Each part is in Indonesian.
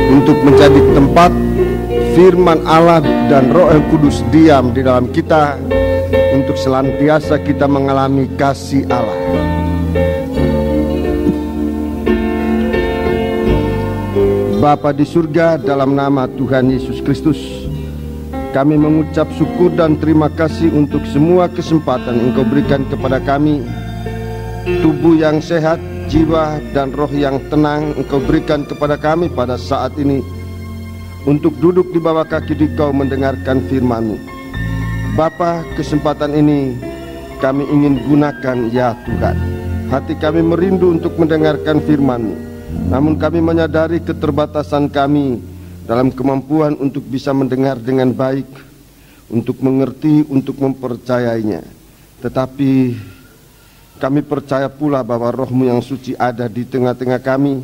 untuk menjadi tempat firman Allah dan Roh yang Kudus diam di dalam kita, untuk senantiasa kita mengalami kasih Allah. Bapa di surga, dalam nama Tuhan Yesus Kristus, kami mengucap syukur dan terima kasih untuk semua kesempatan Engkau berikan kepada kami. Tubuh yang sehat, jiwa dan roh yang tenang Engkau berikan kepada kami pada saat ini, untuk duduk di bawah kaki Dikau mendengarkan firman-Mu. Bapa, kesempatan ini kami ingin gunakan ya Tuhan. Hati kami merindu untuk mendengarkan firman-Mu, namun kami menyadari keterbatasan kami dalam kemampuan untuk bisa mendengar dengan baik, untuk mengerti, untuk mempercayainya. Tetapi kami percaya pula bahwa Roh-Mu yang suci ada di tengah-tengah kami.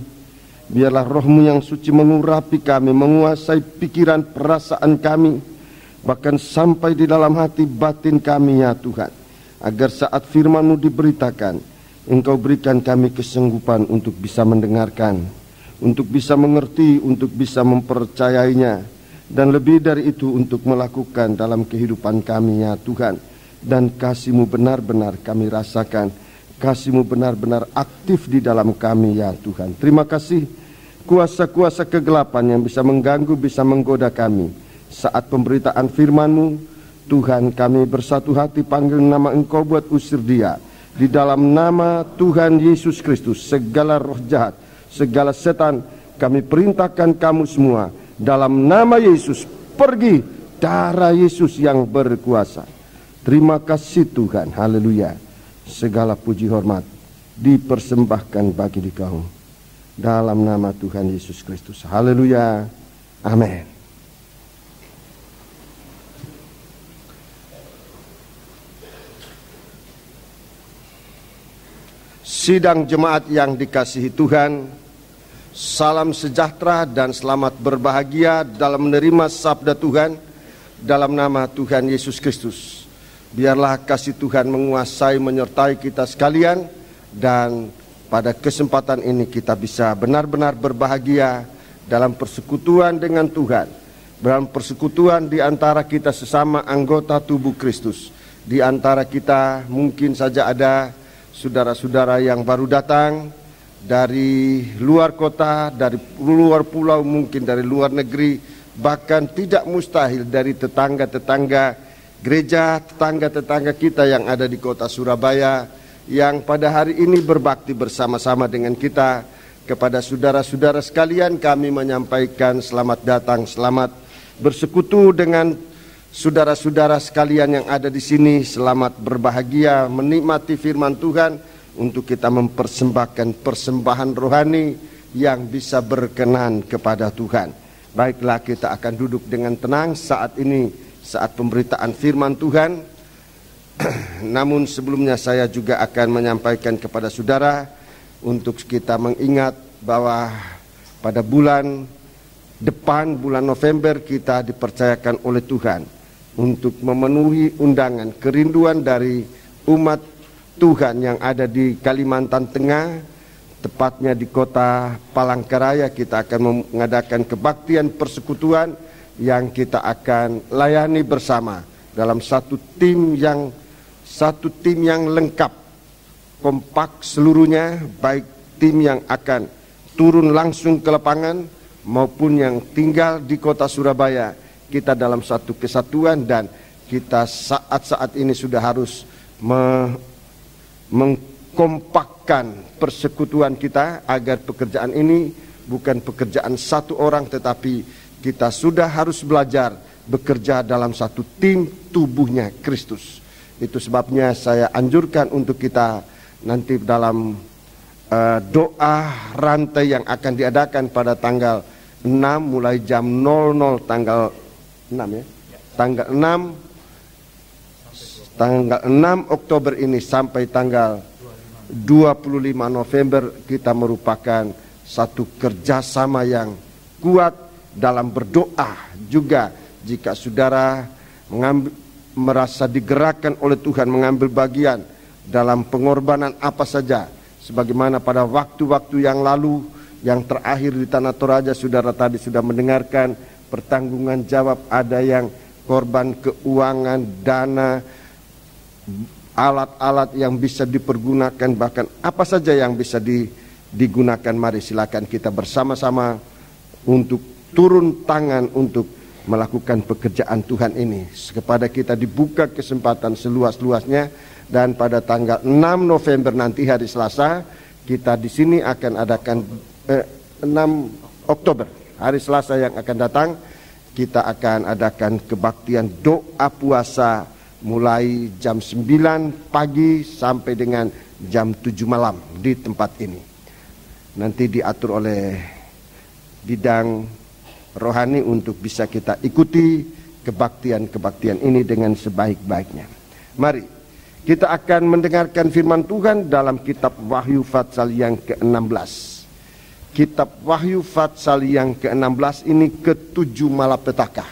Biarlah Roh-Mu yang suci mengurapi kami, menguasai pikiran perasaan kami, bahkan sampai di dalam hati batin kami ya Tuhan, agar saat firman-Mu diberitakan, Engkau berikan kami kesanggupan untuk bisa mendengarkan, untuk bisa mengerti, untuk bisa mempercayainya, dan lebih dari itu untuk melakukan dalam kehidupan kami ya Tuhan. Dan kasih-Mu benar-benar kami rasakan, kasih-Mu benar-benar aktif di dalam kami ya Tuhan. Terima kasih kuasa-kuasa kegelapan yang bisa mengganggu, bisa menggoda kami saat pemberitaan firman-Mu. Tuhan, kami bersatu hati panggil nama Engkau buat usir dia. Di dalam nama Tuhan Yesus Kristus, segala roh jahat, segala setan, kami perintahkan kamu semua dalam nama Yesus, pergi. Darah Yesus yang berkuasa. Terima kasih Tuhan, haleluya. Segala puji hormat dipersembahkan bagi Dikau dalam nama Tuhan Yesus Kristus, haleluya, amin. Sidang jemaat yang dikasihi Tuhan, salam sejahtera dan selamat berbahagia dalam menerima sabda Tuhan dalam nama Tuhan Yesus Kristus. Biarlah kasih Tuhan menguasai menyertai kita sekalian, dan pada kesempatan ini kita bisa benar-benar berbahagia dalam persekutuan dengan Tuhan, dalam persekutuan di antara kita sesama anggota tubuh Kristus. Di antara kita mungkin saja ada saudara-saudara yang baru datang dari luar kota, dari luar pulau, mungkin dari luar negeri, bahkan tidak mustahil dari tetangga-tetangga gereja, tetangga-tetangga kita yang ada di kota Surabaya, yang pada hari ini berbakti bersama-sama dengan kita. Kepada saudara-saudara sekalian kami menyampaikan selamat datang, selamat bersekutu dengan saudara-saudara sekalian yang ada di sini. Selamat berbahagia menikmati firman Tuhan, untuk kita mempersembahkan persembahan rohani yang bisa berkenan kepada Tuhan. Baiklah, kita akan duduk dengan tenang saat ini, saat pemberitaan firman Tuhan. Namun sebelumnya saya juga akan menyampaikan kepada saudara untuk kita mengingat bahwa pada bulan depan, bulan November, kita dipercayakan oleh Tuhan untuk memenuhi undangan kerinduan dari umat Tuhan yang ada di Kalimantan Tengah, tepatnya di kota Palangkaraya. Kita akan mengadakan kebaktian persekutuan yang kita akan layani bersama dalam satu tim yang lengkap, kompak seluruhnya, baik tim yang akan turun langsung ke lapangan maupun yang tinggal di kota Surabaya. Kita dalam satu kesatuan, dan kita saat-saat ini sudah harus mengkompakkan persekutuan kita agar pekerjaan ini bukan pekerjaan satu orang, tetapi kita sudah harus belajar bekerja dalam satu tim tubuhnya Kristus. Itu sebabnya saya anjurkan untuk kita nanti dalam doa rantai yang akan diadakan pada tanggal 6 mulai jam 00 tanggal 6 ya. Tanggal 6 Oktober ini sampai tanggal 25 November kita merupakan satu kerjasama yang kuat dalam berdoa. Juga jika saudara merasa digerakkan oleh Tuhan mengambil bagian dalam pengorbanan apa saja, sebagaimana pada waktu-waktu yang lalu yang terakhir di Tanah Toraja, saudara tadi sudah mendengarkan pertanggungan jawab, ada yang korban keuangan, dana, alat-alat yang bisa dipergunakan, bahkan apa saja yang bisa digunakan. Mari silakan kita bersama-sama untuk turun tangan untuk melakukan pekerjaan Tuhan ini. Kepada kita dibuka kesempatan seluas-luasnya, dan pada tanggal 6 November nanti hari Selasa kita di sini akan adakan 6 Oktober hari Selasa yang akan datang, kita akan adakan kebaktian doa puasa mulai jam 9 pagi sampai dengan jam 7 malam di tempat ini. Nanti diatur oleh bidang rohani untuk bisa kita ikuti kebaktian-kebaktian ini dengan sebaik-baiknya. Mari kita akan mendengarkan firman Tuhan dalam kitab Wahyu Fatsal yang ke-16. Kitab Wahyu Fatsal yang ke-16 ini ke-7 malapetaka.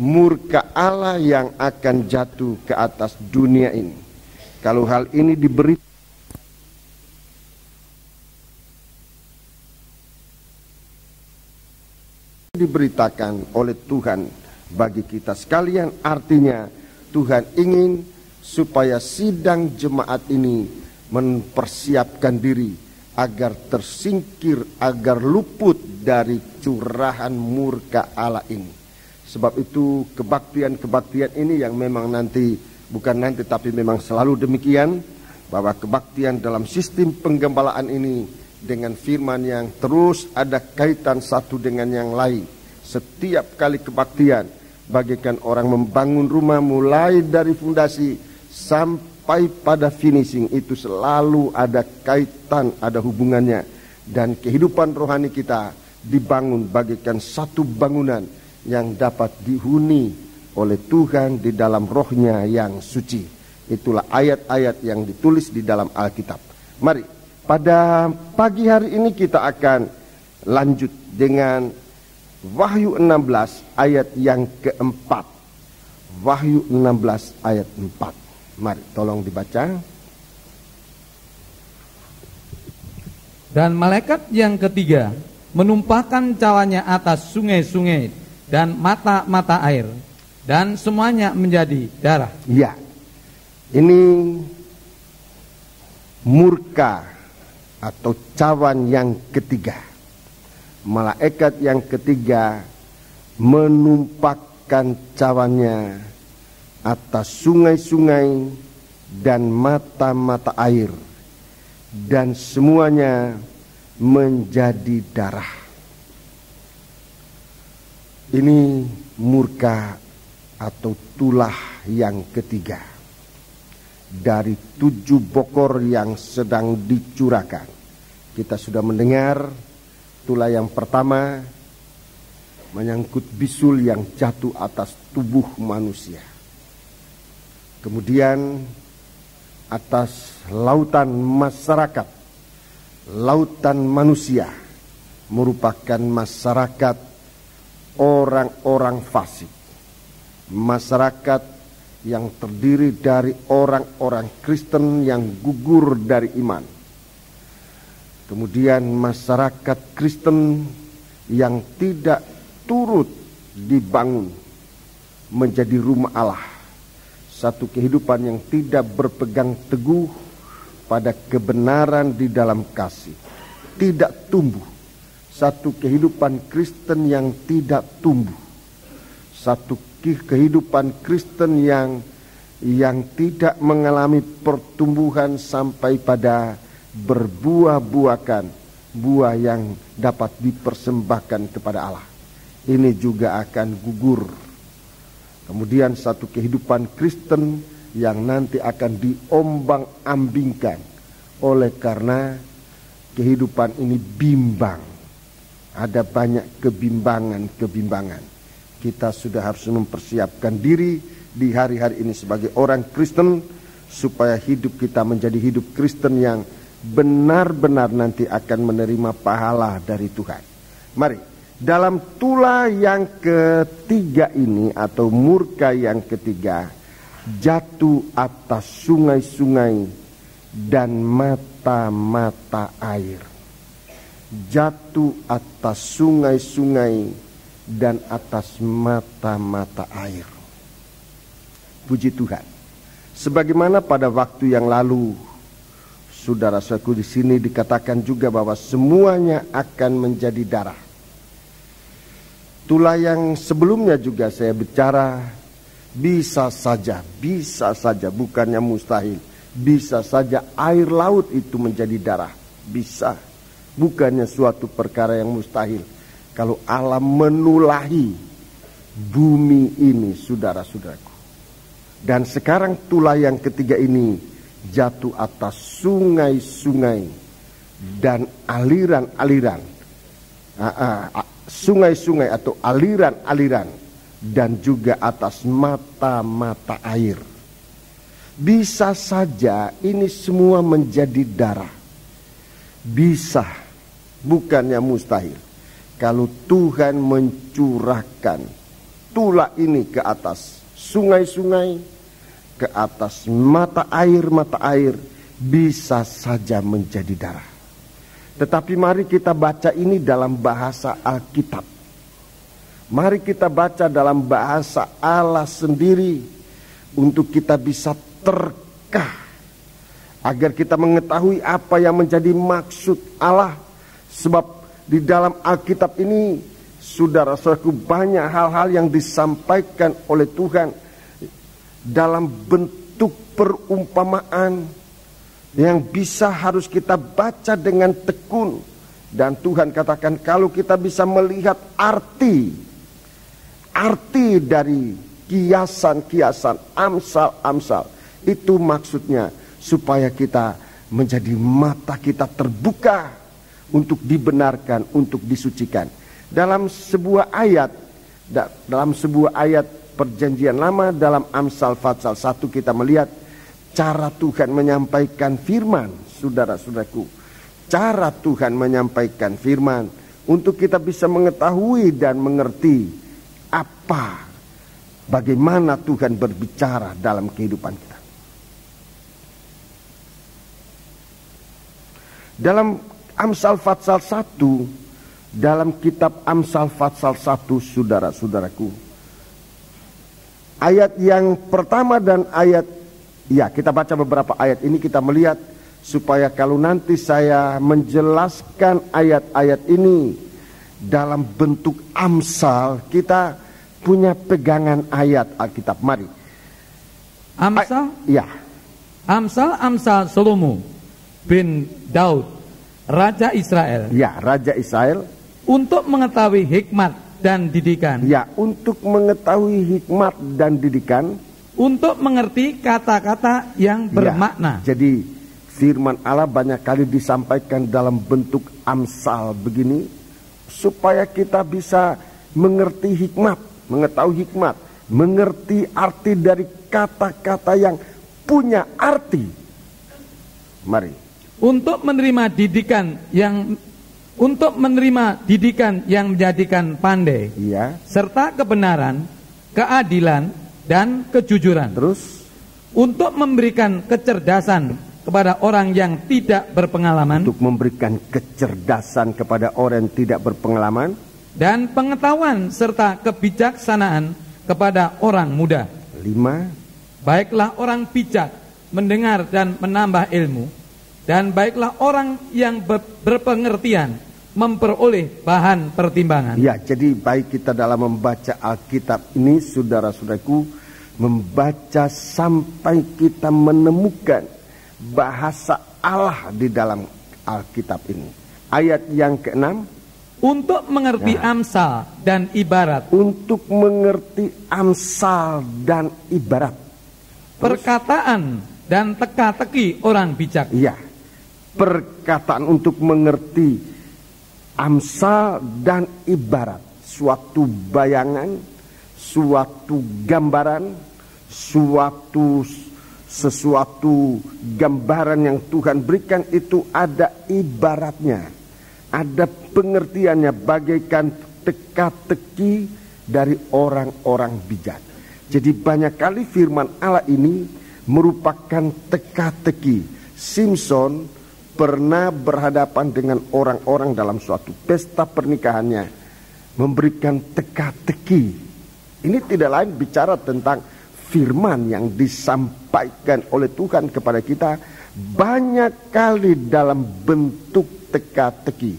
Murka Allah yang akan jatuh ke atas dunia ini. Kalau hal ini diberitakan oleh Tuhan bagi kita sekalian, artinya Tuhan ingin supaya sidang jemaat ini mempersiapkan diri agar tersingkir, agar luput dari curahan murka Allah ini. Sebab itu kebaktian-kebaktian ini yang memang nanti, bukan nanti tapi memang selalu demikian, bahwa kebaktian dalam sistem penggembalaan ini dengan firman yang terus ada kaitan satu dengan yang lain. Setiap kali kebaktian bagaikan orang membangun rumah, mulai dari fondasi sampai pada finishing, itu selalu ada kaitan, ada hubungannya. Dan kehidupan rohani kita dibangun bagaikan satu bangunan yang dapat dihuni oleh Tuhan di dalam rohnya yang suci. Itulah ayat-ayat yang ditulis di dalam Alkitab. Mari pada pagi hari ini kita akan lanjut dengan Wahyu 16 ayat yang keempat. Wahyu 16 ayat 4. Mari tolong dibaca. Dan malaikat yang ketiga menumpahkan cawanya atas sungai-sungai dan mata-mata air, dan semuanya menjadi darah. Ya, ini murka atau cawan yang ketiga. Malaikat yang ketiga menumpahkan cawannya atas sungai-sungai dan mata-mata air, dan semuanya menjadi darah. Ini murka atau tulah yang ketiga dari 7 bokor yang sedang dicurahkan. Kita sudah mendengar tulah yang pertama menyangkut bisul yang jatuh atas tubuh manusia. Kemudian atas lautan masyarakat, lautan manusia merupakan masyarakat orang-orang fasik, masyarakat yang terdiri dari orang-orang Kristen yang gugur dari iman. Kemudian masyarakat Kristen yang tidak turut dibangun menjadi rumah Allah, satu kehidupan yang tidak berpegang teguh pada kebenaran di dalam kasih, tidak tumbuh. Satu kehidupan Kristen yang tidak tumbuh, satu kehidupan Kristen yang tidak mengalami pertumbuhan sampai pada berbuah-buahkan buah yang dapat dipersembahkan kepada Allah. Ini juga akan gugur. Kemudian satu kehidupan Kristen yang nanti akan diombang-ambingkan oleh karena kehidupan ini bimbang. Ada banyak kebimbangan. Kita sudah harus mempersiapkan diri di hari-hari ini sebagai orang Kristen, supaya hidup kita menjadi hidup Kristen yang benar-benar nanti akan menerima pahala dari Tuhan. Mari, dalam tulah yang ketiga ini atau murka yang ketiga, jatuh atas sungai-sungai dan mata-mata air. jatuh atas sungai-sungai dan atas mata-mata air. Puji Tuhan. Sebagaimana pada waktu yang lalu, saudara-saudaraku, di sini dikatakan juga bahwa semuanya akan menjadi darah. Itulah yang sebelumnya juga saya bicara, bisa saja, bukannya mustahil. Bisa saja air laut itu menjadi darah. Bisa. Bukannya suatu perkara yang mustahil. Kalau Allah menulahi bumi ini, saudara-saudaraku. Dan sekarang tulah yang ketiga ini jatuh atas sungai-sungai dan aliran-aliran. Sungai-sungai atau aliran-aliran dan juga atas mata-mata air. Bisa saja ini semua menjadi darah. Bisa, bukannya mustahil. Kalau Tuhan mencurahkan tulah ini ke atas sungai-sungai, ke atas mata air, bisa saja menjadi darah. Tetapi mari kita baca ini dalam bahasa Alkitab. Mari kita baca dalam bahasa Allah sendiri untuk kita bisa terka, agar kita mengetahui apa yang menjadi maksud Allah. Sebab di dalam Alkitab ini, saudara-saudaraku, banyak hal-hal yang disampaikan oleh Tuhan dalam bentuk perumpamaan yang bisa harus kita baca dengan tekun. Dan Tuhan katakan kalau kita bisa melihat arti dari kiasan-kiasan, amsal-amsal, itu maksudnya supaya kita menjadi mata kita terbuka untuk dibenarkan, untuk disucikan. Dalam sebuah ayat Perjanjian Lama, dalam Amsal pasal 1 kita melihat cara Tuhan menyampaikan firman, saudara-saudaraku. Cara Tuhan menyampaikan firman untuk kita bisa mengetahui dan mengerti bagaimana Tuhan berbicara dalam kehidupan kita. Dalam Amsal pasal 1, dalam kitab Amsal pasal 1, saudara-saudaraku, ayat yang pertama dan kita baca beberapa ayat ini, kita melihat supaya kalau nanti saya menjelaskan ayat-ayat ini dalam bentuk amsal, kita punya pegangan ayat Alkitab. Mari. Amsal Salomo bin Daud, Raja Israel. Ya, Raja Israel. Untuk mengetahui hikmat dan didikan. Ya, untuk mengetahui hikmat dan didikan. Untuk mengerti kata-kata yang bermakna. Ya, jadi firman Allah banyak kali disampaikan dalam bentuk amsal begini, supaya kita bisa mengerti hikmat, mengetahui hikmat, mengerti arti dari kata-kata yang punya arti. Mari. Untuk menerima didikan yang menjadikan pandai, ya, serta kebenaran, keadilan, dan kejujuran. Terus, untuk memberikan kecerdasan kepada orang yang tidak berpengalaman. Untuk memberikan kecerdasan kepada orang yang tidak berpengalaman. Dan pengetahuan serta kebijaksanaan kepada orang muda. 5. Baiklah orang bijak mendengar dan menambah ilmu, dan baiklah orang yang berpengertian memperoleh bahan pertimbangan. Ya, jadi baik kita dalam membaca Alkitab ini, saudara-saudaraku, membaca sampai kita menemukan bahasa Allah di dalam Alkitab ini. Ayat yang ke-6, untuk mengerti amsal dan ibarat. Untuk mengerti amsal dan ibarat. Perkataan dan teka-teki orang bijak. Iya, perkataan untuk mengerti amsal dan ibarat, suatu bayangan, suatu gambaran, sesuatu gambaran yang Tuhan berikan itu ada ibaratnya, ada pengertiannya, bagaikan teka-teki dari orang-orang bijak. Jadi banyak kali firman Allah ini merupakan teka-teki. Simpson pernah berhadapan dengan orang-orang dalam suatu pesta pernikahannya, memberikan teka-teki. Ini tidak lain bicara tentang firman yang disampaikan oleh Tuhan kepada kita, banyak kali dalam bentuk teka-teki.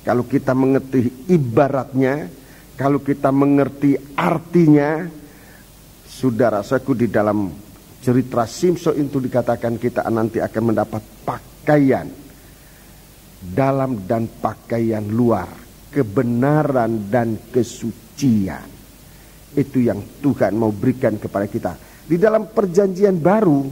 Kalau kita mengerti ibaratnya, kalau kita mengerti artinya, saudara-saudaraku, di dalam cerita Simson itu dikatakan kita nanti akan mendapat pakaian dalam dan pakaian luar, kebenaran dan kesucian. Itu yang Tuhan mau berikan kepada kita. Di dalam perjanjian baru,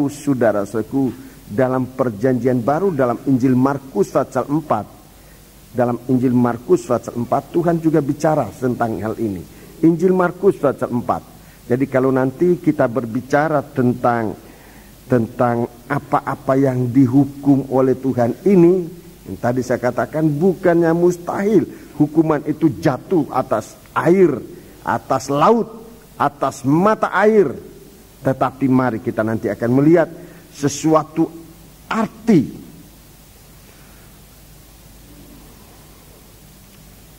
saudara-saudaraku, dalam perjanjian baru, dalam Injil Markus pasal 4, dalam Injil Markus pasal 4 Tuhan juga bicara tentang hal ini. Injil Markus pasal 4. Jadi kalau nanti kita berbicara tentang apa-apa yang dihukum oleh Tuhan ini, yang tadi saya katakan bukannya mustahil hukuman itu jatuh atas air, atas laut, atas mata air. Tetapi mari kita nanti akan melihat sesuatu arti.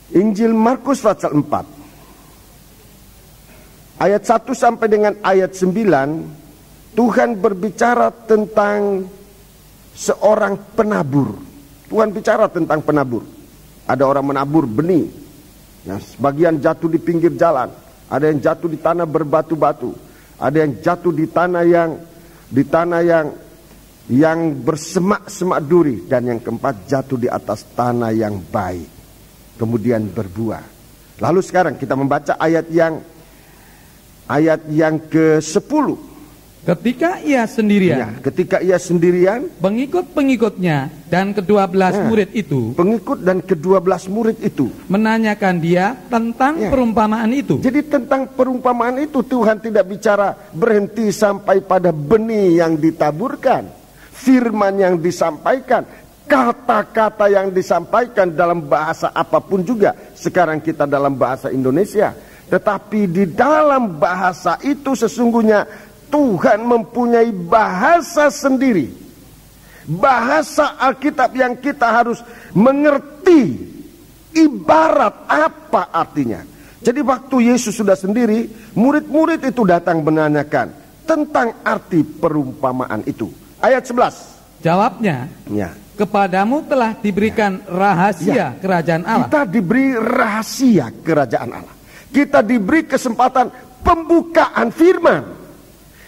Injil Markus pasal 4 ayat 1 sampai dengan ayat 9, Tuhan berbicara tentang seorang penabur. Tuhan bicara tentang penabur. Ada orang menabur benih, nah, sebagian jatuh di pinggir jalan, ada yang jatuh di tanah berbatu-batu, ada yang jatuh di tanah yang bersemak-semak duri, dan yang keempat jatuh di atas tanah yang baik, kemudian berbuah. Lalu sekarang kita membaca ayat yang ke-10. Ketika ia sendirian, pengikut-pengikutnya dan ke-12 murid itu, pengikut dan ke-12 murid itu menanyakan dia tentang perumpamaan itu. Jadi tentang perumpamaan itu Tuhan tidak bicara berhenti sampai pada benih yang ditaburkan, firman yang disampaikan, kata-kata yang disampaikan dalam bahasa apapun juga. Sekarang kita dalam bahasa Indonesia, tetapi di dalam bahasa itu sesungguhnya Tuhan mempunyai bahasa sendiri, bahasa Alkitab yang kita harus mengerti ibarat apa artinya. Jadi waktu Yesus sudah sendiri, murid-murid itu datang menanyakan tentang arti perumpamaan itu. Ayat 11. Jawabnya, kepadamu telah diberikan rahasia kerajaan Allah. Kita diberi rahasia kerajaan Allah. Kita diberi kesempatan pembukaan firman.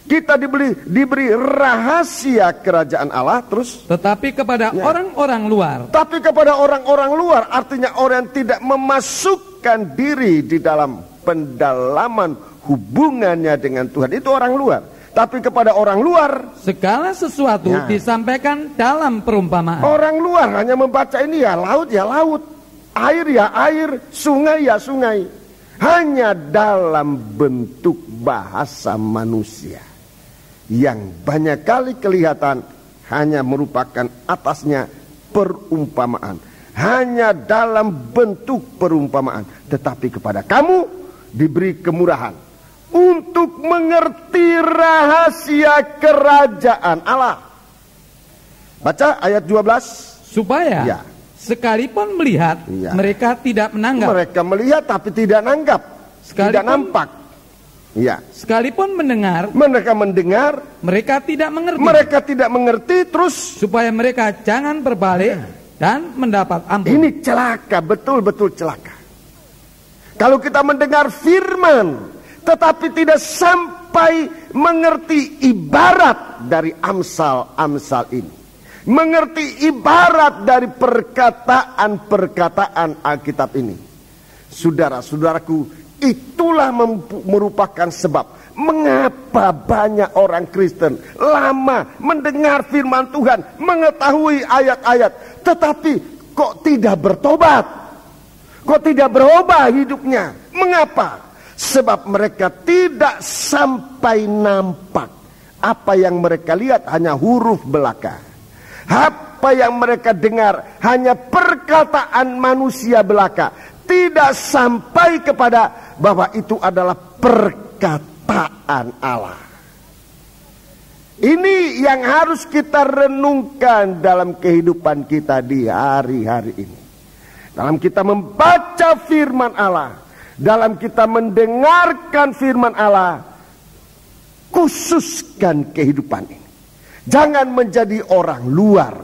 Kita diberi rahasia kerajaan Allah. Terus, tetapi kepada orang-orang luar. Tapi kepada orang-orang luar, artinya orang yang tidak memasukkan diri di dalam pendalaman hubungannya dengan Tuhan, itu orang luar. Tapi kepada orang luar, segala sesuatu disampaikan dalam perumpamaan. Orang luar hanya membaca ini, ya laut, air ya air, sungai ya sungai, hanya dalam bentuk bahasa manusia yang banyak kali kelihatan hanya merupakan atasnya perumpamaan, hanya dalam bentuk perumpamaan. Tetapi kepada kamu diberi kemurahan untuk mengerti rahasia kerajaan Allah. Baca ayat 12. Supaya sekalipun melihat, mereka tidak menanggap. Mereka melihat tapi tidak nanggap, tidak nampak. Sekalipun mendengar, mereka mendengar, mereka tidak mengerti. Mereka tidak mengerti, terus supaya mereka jangan berbalik dan mendapat ampun. Ini celaka, betul-betul celaka. Kalau kita mendengar firman tetapi tidak sampai mengerti ibarat dari Amsal-Amsal ini, mengerti ibarat dari perkataan-perkataan Alkitab ini, saudara-saudaraku, itulah merupakan sebab mengapa banyak orang Kristen lama mendengar firman Tuhan, mengetahui ayat-ayat, tetapi kok tidak bertobat, kok tidak berubah hidupnya. Mengapa? Sebab mereka tidak sampai nampak. Apa yang mereka lihat hanya huruf belaka. Apa yang mereka dengar hanya perkataan manusia belaka. Tidak sampai kepada bahwa itu adalah perkataan Allah. Ini yang harus kita renungkan dalam kehidupan kita di hari-hari ini. Dalam kita membaca firman Allah, dalam kita mendengarkan firman Allah, khususkan kehidupan ini. Jangan menjadi orang luar,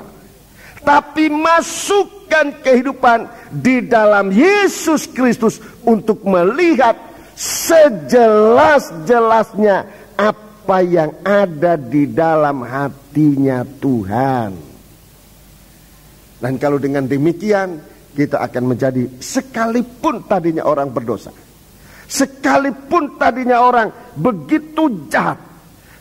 tapi masukkan kehidupan di dalam Yesus Kristus untuk melihat sejelas-jelasnya apa yang ada di dalam hatinya Tuhan. Dan kalau dengan demikian, kita akan menjadi, sekalipun tadinya orang berdosa, sekalipun tadinya orang begitu jahat,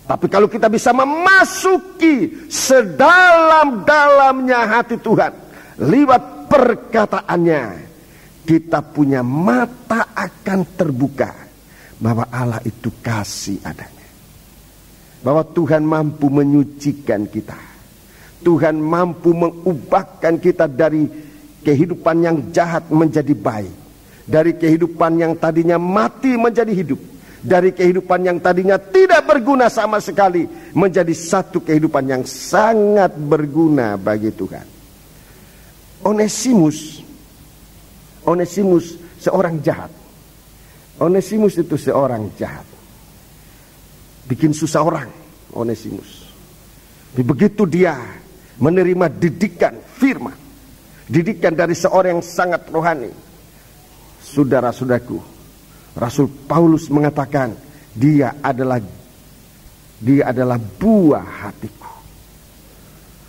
tapi kalau kita bisa memasuki sedalam-dalamnya hati Tuhan lewat perkataannya, kita punya mata akan terbuka bahwa Allah itu kasih adanya, bahwa Tuhan mampu menyucikan kita, Tuhan mampu mengubahkan kita dari kehidupan yang jahat menjadi baik, dari kehidupan yang tadinya mati menjadi hidup, dari kehidupan yang tadinya tidak berguna sama sekali menjadi satu kehidupan yang sangat berguna bagi Tuhan. Onesimus seorang jahat. Onesimus itu seorang jahat, bikin susah orang. Onesimus, begitu dia menerima didikan firman, didikan dari seorang yang sangat rohani, saudara-saudaraku, Rasul Paulus mengatakan dia adalah buah hatiku.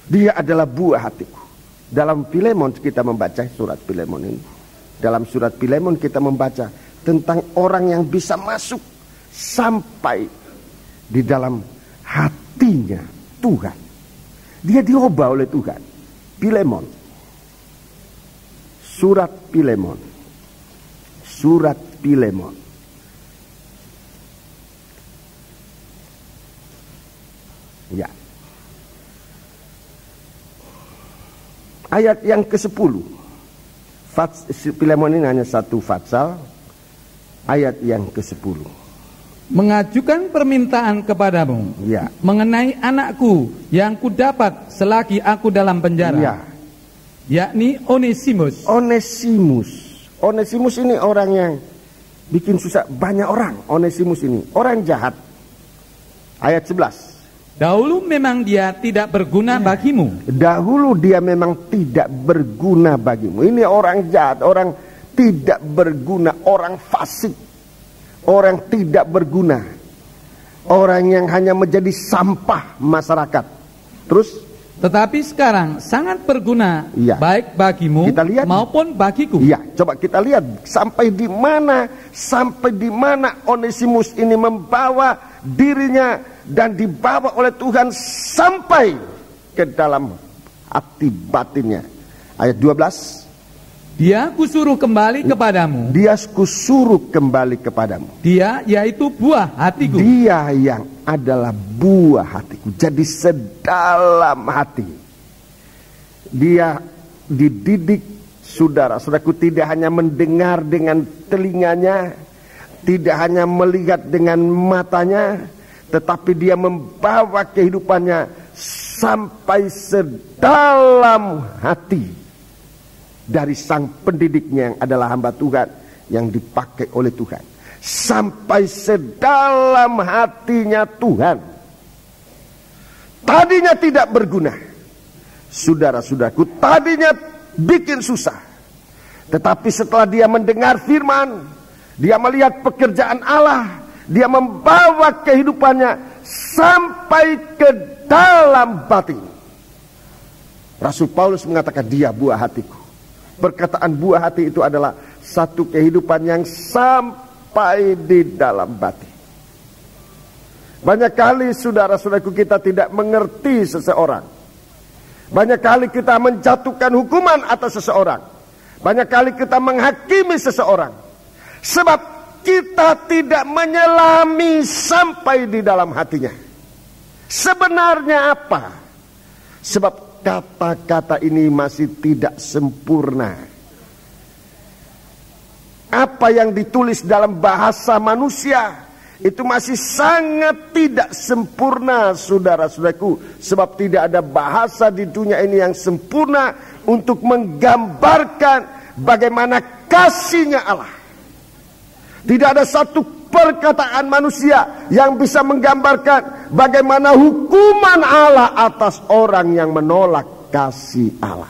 Dia adalah buah hatiku. Dalam Filemon kita membaca surat Filemon ini. Dalam surat Filemon kita membaca tentang orang yang bisa masuk sampai di dalam hatinya Tuhan. Dia diubah oleh Tuhan. Filemon. Surat Filemon. Surat Filemon. Ya. Ayat yang ke-10. Filemon ini hanya satu fatsal. Ayat yang ke-10. Mengajukan permintaan kepadamu, ya, mengenai anakku yang kudapat selagi aku dalam penjara, ya, yakni Onesimus. Onesimus ini orang yang bikin susah banyak orang. Onesimus ini orang jahat. Ayat 11. Dahulu memang dia tidak berguna bagimu. Dahulu dia memang tidak berguna bagimu. Ini orang jahat, orang tidak berguna, orang fasik, orang tidak berguna, orang yang hanya menjadi sampah masyarakat. Terus, tetapi sekarang sangat berguna, ya, baik bagimu kita lihat, maupun bagiku. Ya, coba kita lihat sampai di mana Onesimus ini membawa dirinya dan dibawa oleh Tuhan sampai ke dalam hati batinnya. Ayat 12. Dia kusuruh kembali kepadamu. Dia kusuruh kembali kepadamu. Dia yaitu buah hatiku. Dia yang adalah buah hatiku. Jadi sedalam hati. Dia dididik, saudara-saudaraku, tidak hanya mendengar dengan telinganya, tidak hanya melihat dengan matanya, tetapi dia membawa kehidupannya sampai sedalam hati dari sang pendidiknya yang adalah hamba Tuhan yang dipakai oleh Tuhan. Sampai sedalam hatinya Tuhan. Tadinya tidak berguna, saudara-saudaraku, tadinya bikin susah. Tetapi setelah dia mendengar firman, dia melihat pekerjaan Allah, dia membawa kehidupannya sampai ke dalam batin. Rasul Paulus mengatakan dia buah hatiku. Perkataan buah hati itu adalah satu kehidupan yang sampai di dalam batin. Banyak kali saudara-saudaraku kita tidak mengerti seseorang. Banyak kali kita menjatuhkan hukuman atas seseorang. Banyak kali kita menghakimi seseorang. Sebab kita tidak menyelami sampai di dalam hatinya. Sebenarnya apa? Sebab kata-kata ini masih tidak sempurna. Apa yang ditulis dalam bahasa manusia itu masih sangat tidak sempurna, saudara-saudaraku. Sebab tidak ada bahasa di dunia ini yang sempurna untuk menggambarkan bagaimana kasihnya Allah. Tidak ada satu perkataan manusia yang bisa menggambarkan bagaimana hukuman Allah atas orang yang menolak kasih Allah.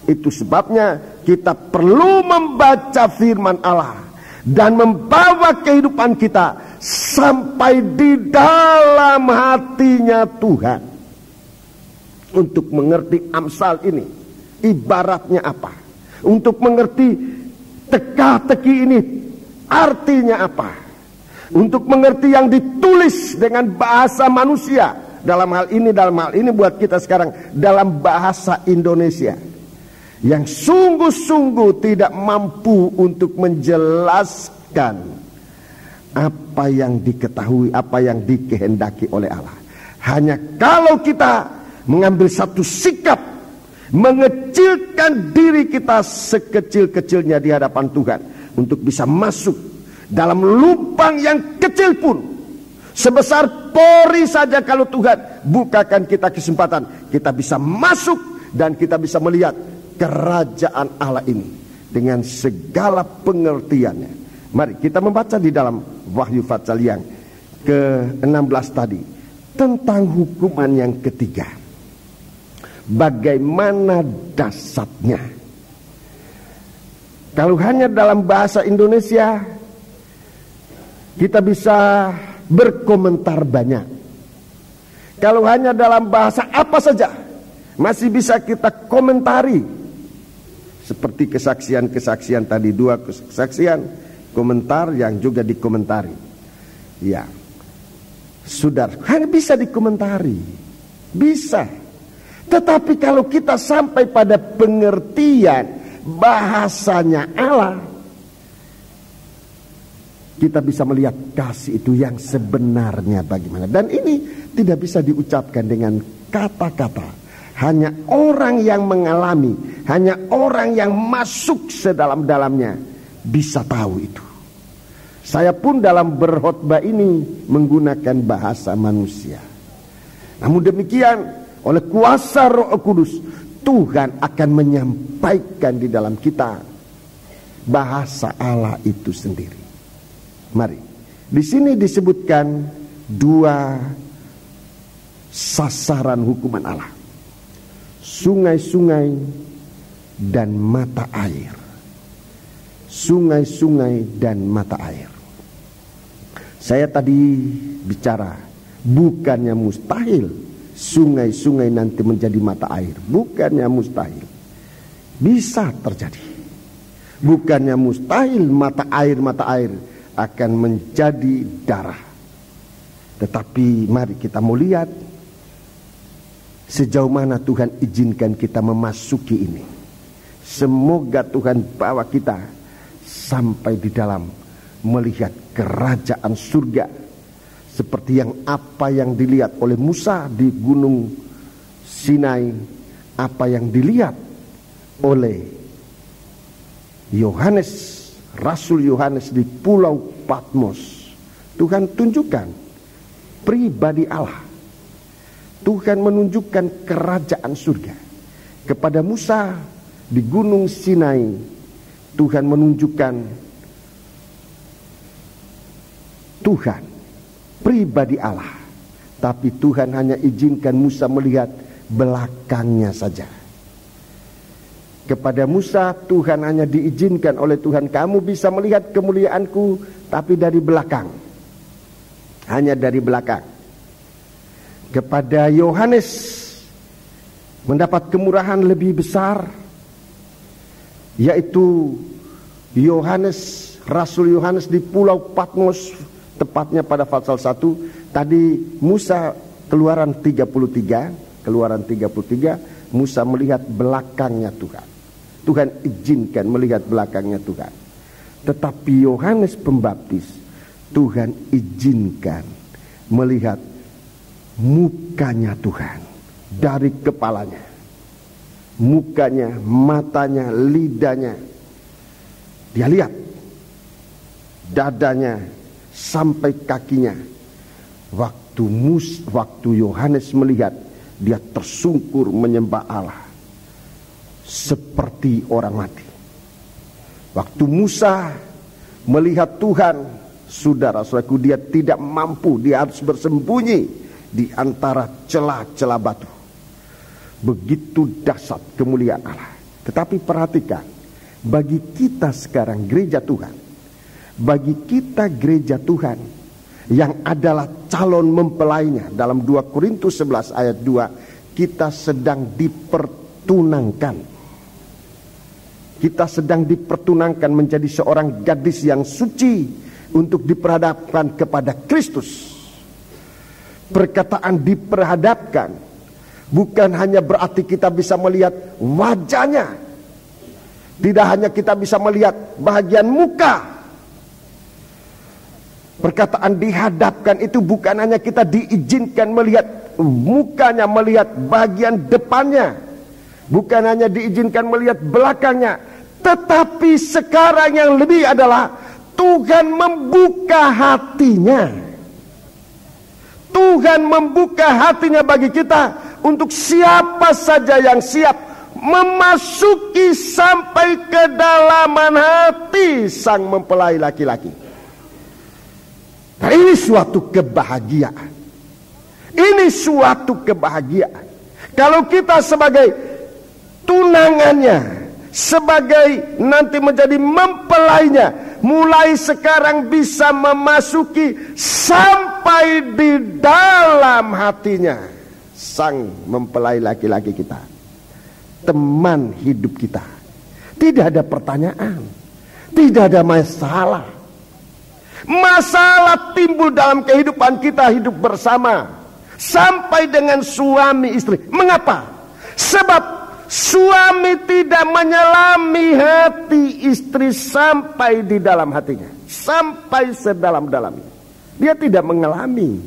Itu sebabnya kita perlu membaca firman Allah dan membawa kehidupan kita sampai di dalam hatinya Tuhan, untuk mengerti Amsal ini ibaratnya apa, untuk mengerti teka-teki ini artinya apa, untuk mengerti yang ditulis dengan bahasa manusia, dalam hal ini buat kita sekarang dalam bahasa Indonesia yang sungguh-sungguh tidak mampu untuk menjelaskan apa yang diketahui, apa yang dikehendaki oleh Allah. Hanya kalau kita mengambil satu sikap, mengecilkan diri kita sekecil-kecilnya di hadapan Tuhan, untuk bisa masuk dalam lubang yang kecil pun, sebesar pori saja, kalau Tuhan bukakan kita kesempatan, kita bisa masuk dan kita bisa melihat kerajaan Allah ini dengan segala pengertiannya. Mari kita membaca di dalam Wahyu pasal yang ke-16 tadi tentang hukuman yang ketiga. Bagaimana dasarnya? Kalau hanya dalam bahasa Indonesia kita bisa berkomentar banyak. Kalau hanya dalam bahasa apa saja masih bisa kita komentari. Seperti kesaksian-kesaksian tadi, 2 kesaksian, komentar yang juga dikomentari. Ya, saudara, hanya bisa dikomentari, bisa. Tetapi kalau kita sampai pada pengertian bahasanya Allah, kita bisa melihat kasih itu yang sebenarnya bagaimana. Dan ini tidak bisa diucapkan dengan kata-kata. Hanya orang yang mengalami, hanya orang yang masuk sedalam-dalamnya bisa tahu itu. Saya pun dalam berkhotbah ini menggunakan bahasa manusia. Namun demikian, oleh kuasa Roh Kudus, Tuhan akan menyampaikan di dalam kita bahasa Allah itu sendiri. Mari, di sini disebutkan 2 sasaran hukuman Allah: sungai-sungai dan mata air. Sungai-sungai dan mata air. Saya tadi bicara, bukannya mustahil sungai-sungai nanti menjadi mata air. Bukannya mustahil, bisa terjadi. Bukannya mustahil mata air akan menjadi darah. Tetapi mari kita mau lihat sejauh mana Tuhan izinkan kita memasuki ini. Semoga Tuhan bawa kita sampai di dalam melihat kerajaan surga, seperti yang apa yang dilihat oleh Musa di Gunung Sinai, apa yang dilihat oleh Yohanes, Rasul Yohanes di Pulau Patmos. Tuhan tunjukkan pribadi Allah. Tuhan menunjukkan kerajaan surga kepada Musa di Gunung Sinai. Tuhan menunjukkan Tuhan, pribadi Allah. Tapi Tuhan hanya izinkan Musa melihat belakangnya saja. Kepada Musa Tuhan hanya diizinkan oleh Tuhan, kamu bisa melihat kemuliaanku tapi dari belakang. Hanya dari belakang. Kepada Yohanes mendapat kemurahan lebih besar, yaitu Yohanes, Rasul Yohanes di Pulau Patmos, tepatnya pada pasal 1. Tadi Musa Keluaran 33, Musa melihat belakangnya Tuhan. Tuhan izinkan melihat belakangnya Tuhan. Tetapi Yohanes Pembaptis, Tuhan izinkan melihat mukanya Tuhan dari kepalanya. Mukanya, matanya, lidahnya. Dia lihat dadanya sampai kakinya. Waktu Yohanes melihat, dia tersungkur menyembah Allah seperti orang mati. Waktu Musa melihat Tuhan, saudara-saudaraku, dia tidak mampu, dia harus bersembunyi di antara celah-celah batu. Begitu dahsyat kemuliaan Allah. Tetapi perhatikan, bagi kita sekarang gereja Tuhan, bagi kita gereja Tuhan yang adalah calon mempelainya, dalam 2 Korintus 11 ayat 2, kita sedang dipertunangkan. Kita sedang dipertunangkan menjadi seorang gadis yang suci untuk diperhadapkan kepada Kristus. Perkataan diperhadapkan bukan hanya berarti kita bisa melihat wajahnya, tidak hanya kita bisa melihat bahagian muka. Perkataan dihadapkan itu bukan hanya kita diizinkan melihat mukanya, melihat bagian depannya, bukan hanya diizinkan melihat belakangnya, tetapi sekarang yang lebih adalah Tuhan membuka hatinya. Tuhan membuka hatinya bagi kita untuk siapa saja yang siap memasuki sampai kedalaman hati sang mempelai laki-laki. Nah, ini suatu kebahagiaan. Ini suatu kebahagiaan. Kalau kita sebagai tunangannya, sebagai nanti menjadi mempelainya, mulai sekarang bisa memasuki sampai di dalam hatinya sang mempelai laki-laki kita, teman hidup kita. Tidak ada pertanyaan, tidak ada masalah. Masalah timbul dalam kehidupan kita hidup bersama sampai dengan suami istri. Mengapa? Sebab suami tidak menyelami hati istri sampai di dalam hatinya, sampai sedalam-dalamnya. Dia tidak mengalami.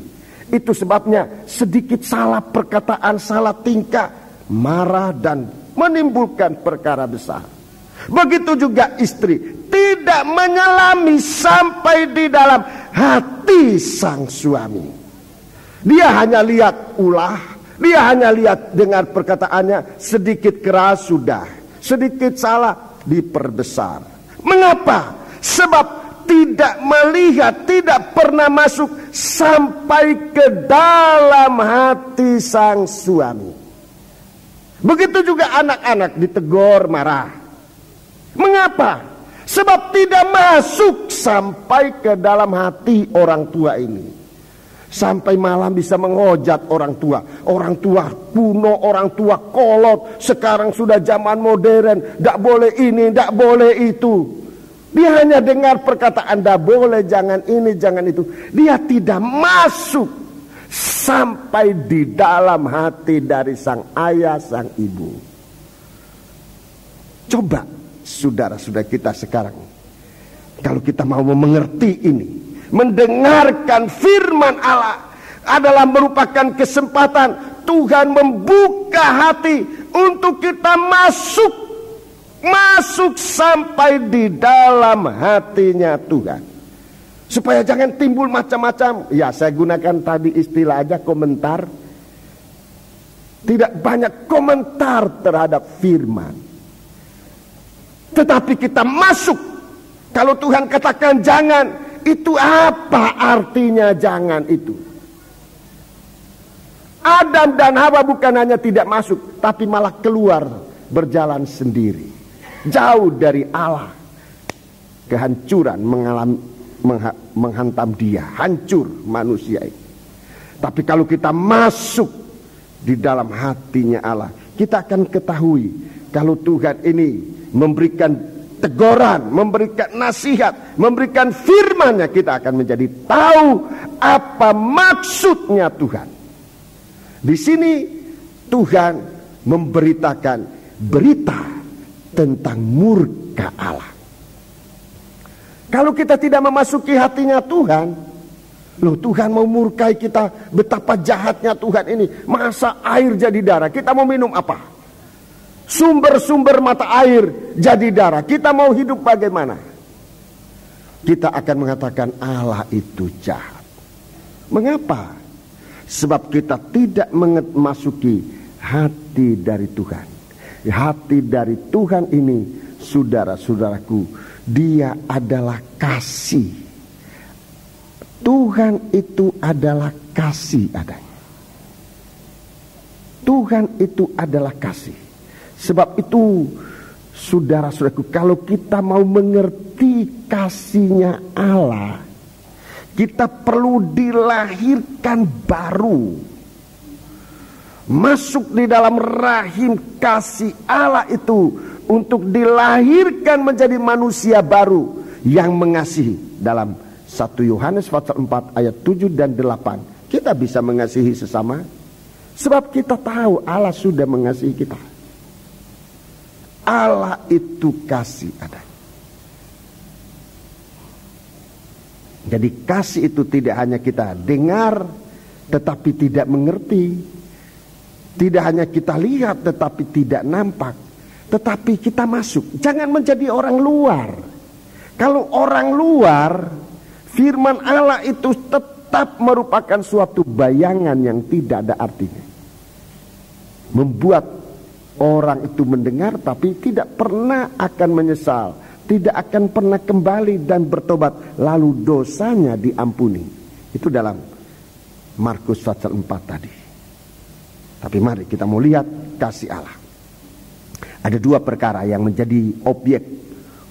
Itu sebabnya sedikit salah perkataan, salah tingkah, marah dan menimbulkan perkara besar. Begitu juga istri tidak menyelami sampai di dalam hati sang suami. Dia hanya lihat ulah, dia hanya lihat dengar perkataannya, sedikit keras sudah, sedikit salah diperbesar. Mengapa? Sebab tidak melihat, tidak pernah masuk sampai ke dalam hati sang suami. Begitu juga anak-anak ditegur marah. Mengapa? Sebab tidak masuk sampai ke dalam hati orang tua ini. Sampai malam bisa menghujat orang tua. Orang tua kuno, orang tua kolot. Sekarang sudah zaman modern, tidak boleh ini, tidak boleh itu. Dia hanya dengar perkataan tidak boleh, jangan ini, jangan itu. Dia tidak masuk sampai di dalam hati dari sang ayah, sang ibu. Coba saudara-saudara kita sekarang, kalau kita mau mengerti ini, mendengarkan firman Allah adalah merupakan kesempatan Tuhan membuka hati untuk kita masuk sampai di dalam hatinya Tuhan, supaya jangan timbul macam-macam. Ya, saya gunakan tadi istilah aja, komentar. Tidak banyak komentar terhadap firman, tetapi kita masuk. Kalau Tuhan katakan jangan, itu apa artinya jangan itu? Adam dan Hawa bukan hanya tidak masuk, tapi malah keluar berjalan sendiri, jauh dari Allah. Kehancuran menghantam dia, hancur manusia ini. Tapi kalau kita masuk di dalam hatinya Allah, kita akan ketahui kalau Tuhan ini memberikan teguran, memberikan nasihat, memberikan firman-Nya, kita akan menjadi tahu apa maksudnya Tuhan. Di sini Tuhan memberitakan berita tentang murka Allah. Kalau kita tidak memasuki hatinya Tuhan, loh, Tuhan mau murkai kita, betapa jahatnya Tuhan ini. Masa air jadi darah, kita mau minum apa? Sumber-sumber mata air jadi darah, kita mau hidup bagaimana? kita akan mengatakan Allah itu jahat. Mengapa? Sebab kita tidak memasuki hati dari Tuhan. Hati dari Tuhan ini, saudara-saudaraku, Dia adalah kasih. Tuhan itu adalah kasih adanya. Tuhan itu adalah kasih. Sebab itu, saudara-saudaraku, kalau kita mau mengerti kasihnya Allah, kita perlu dilahirkan baru. Masuk di dalam rahim kasih Allah itu untuk dilahirkan menjadi manusia baru yang mengasihi. Dalam 1 Yohanes pasal 4 ayat 7 dan 8 kita bisa mengasihi sesama, sebab kita tahu Allah sudah mengasihi kita. Allah itu kasih adanya. Jadi kasih itu tidak hanya kita dengar tetapi tidak mengerti, tidak hanya kita lihat tetapi tidak nampak, tetapi kita masuk. Jangan menjadi orang luar. Kalau orang luar, firman Allah itu tetap merupakan suatu bayangan yang tidak ada artinya. Membuat orang itu mendengar tapi tidak pernah akan menyesal, tidak akan pernah kembali dan bertobat, lalu dosanya diampuni. Itu dalam Markus pasal 4 tadi. Tapi mari kita mau lihat kasih Allah. Ada 2 perkara yang menjadi objek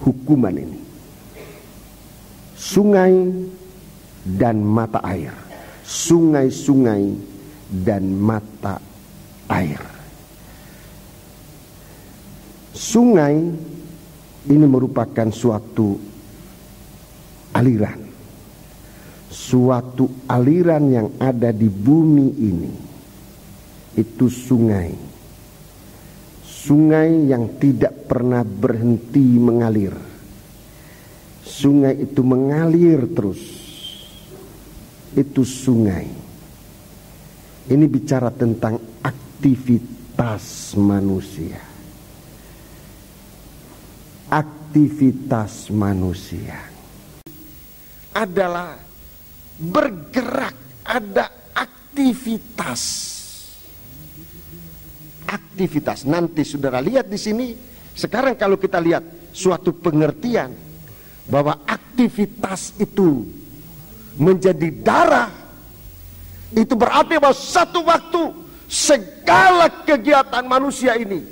hukuman ini. Sungai dan mata air. Sungai-sungai dan mata air. Sungai ini merupakan suatu aliran. Suatu aliran yang ada di bumi ini. Itu sungai. Sungai yang tidak pernah berhenti mengalir. Sungai itu mengalir terus. Itu sungai. Ini bicara tentang aktivitas manusia. Aktivitas manusia adalah bergerak, ada aktivitas. Aktivitas. Nanti saudara lihat di sini. Sekarang kalau kita lihat suatu pengertian bahwa aktivitas itu menjadi darah, itu berarti bahwa satu waktu segala kegiatan manusia ini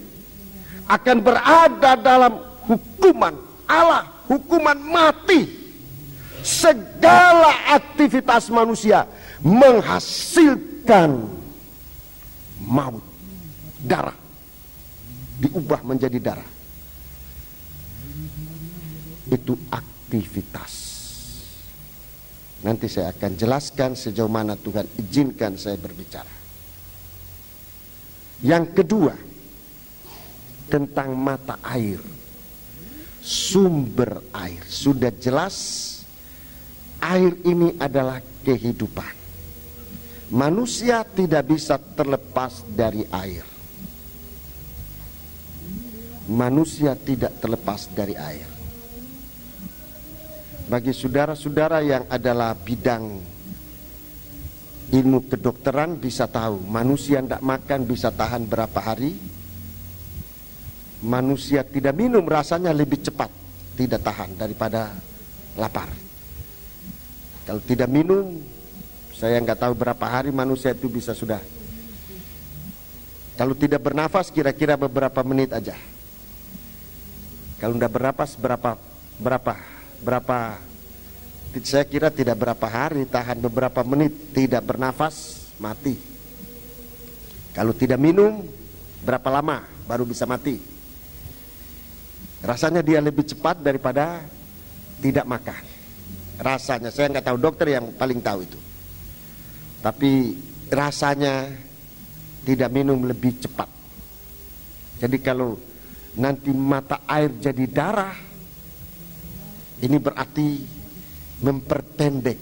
akan berada dalam hukuman Allah, hukuman mati. Segala aktivitas manusia menghasilkan maut. Darah diubah menjadi darah. Itu aktivitas. Nanti saya akan jelaskan sejauh mana Tuhan izinkan saya berbicara. Yang kedua, tentang mata air, sumber air. Sudah jelas air ini adalah kehidupan. Manusia tidak bisa terlepas dari air. Manusia tidak terlepas dari air. Bagi saudara-saudara yang adalah bidang ilmu kedokteran bisa tahu, manusia tidak makan bisa tahan berapa hari. Manusia tidak minum rasanya lebih cepat tidak tahan daripada lapar. Kalau tidak minum, saya nggak tahu berapa hari manusia itu bisa sudah. Kalau tidak bernafas kira-kira beberapa menit aja. Kalau tidak bernapas berapa saya kira tidak berapa hari, tahan beberapa menit, tidak bernafas mati. Kalau tidak minum berapa lama baru bisa mati. Rasanya dia lebih cepat daripada tidak makan. Rasanya, saya nggak tahu, dokter yang paling tahu itu. Tapi rasanya tidak minum lebih cepat. Jadi kalau nanti mata air jadi darah, ini berarti memperpendek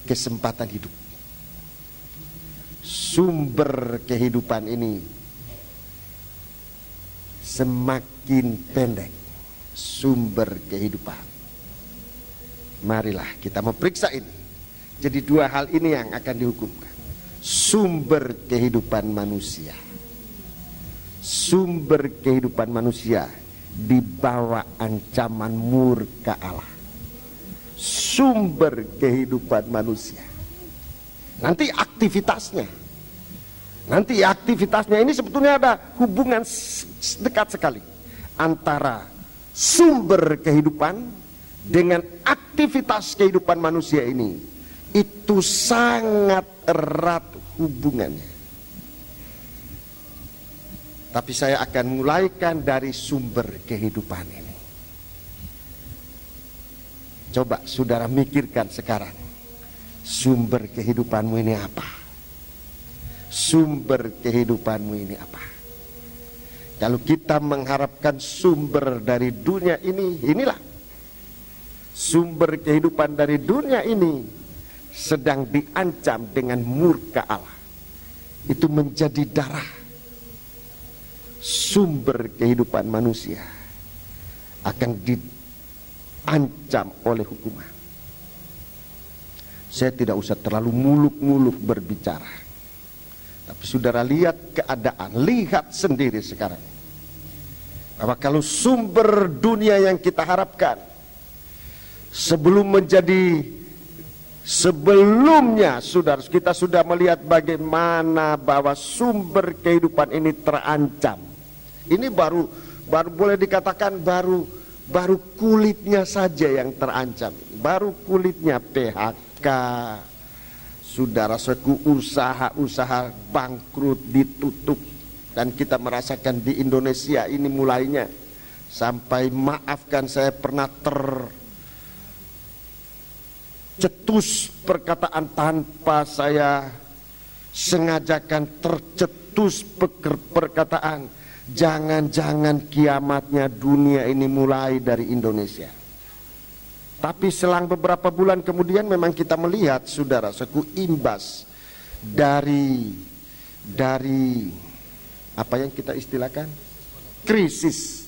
kesempatan hidup. Sumber kehidupan ini semakin pendek. Sumber kehidupan. Marilah kita memeriksa ini. Jadi dua hal ini yang akan dihukumkan. Sumber kehidupan manusia. Sumber kehidupan manusia di bawah ancaman murka Allah. Sumber kehidupan manusia. Nanti aktivitasnya ini sebetulnya ada hubungan dekat sekali antara sumber kehidupan dengan aktivitas kehidupan manusia ini. Itu sangat erat hubungannya. Tapi saya akan mulaikan dari sumber kehidupan ini. Coba saudara mikirkan sekarang, sumber kehidupanmu ini apa? Sumber kehidupanmu ini apa? Kalau kita mengharapkan sumber dari dunia ini, inilah sumber kehidupan dari dunia ini sedang diancam dengan murka Allah. Itu menjadi darah. Sumber kehidupan manusia akan diancam oleh hukuman. Saya tidak usah terlalu muluk-muluk berbicara, tapi saudara lihat keadaan, lihat sendiri sekarang, bahwa kalau sumber dunia yang kita harapkan sebelumnya saudara, kita sudah melihat bagaimana bahwa sumber kehidupan ini terancam. Ini baru boleh dikatakan baru kulitnya saja yang terancam. Baru kulitnya, PHK, saudara, usaha bangkrut, ditutup. Dan kita merasakan di Indonesia ini mulainya. Sampai maafkan saya pernah tercetus perkataan tanpa saya sengajakan, tercetus perkataan. Jangan-jangan kiamatnya dunia ini mulai dari Indonesia. Tapi selang beberapa bulan kemudian memang kita melihat, saudara, imbas dari apa yang kita istilahkan krisis.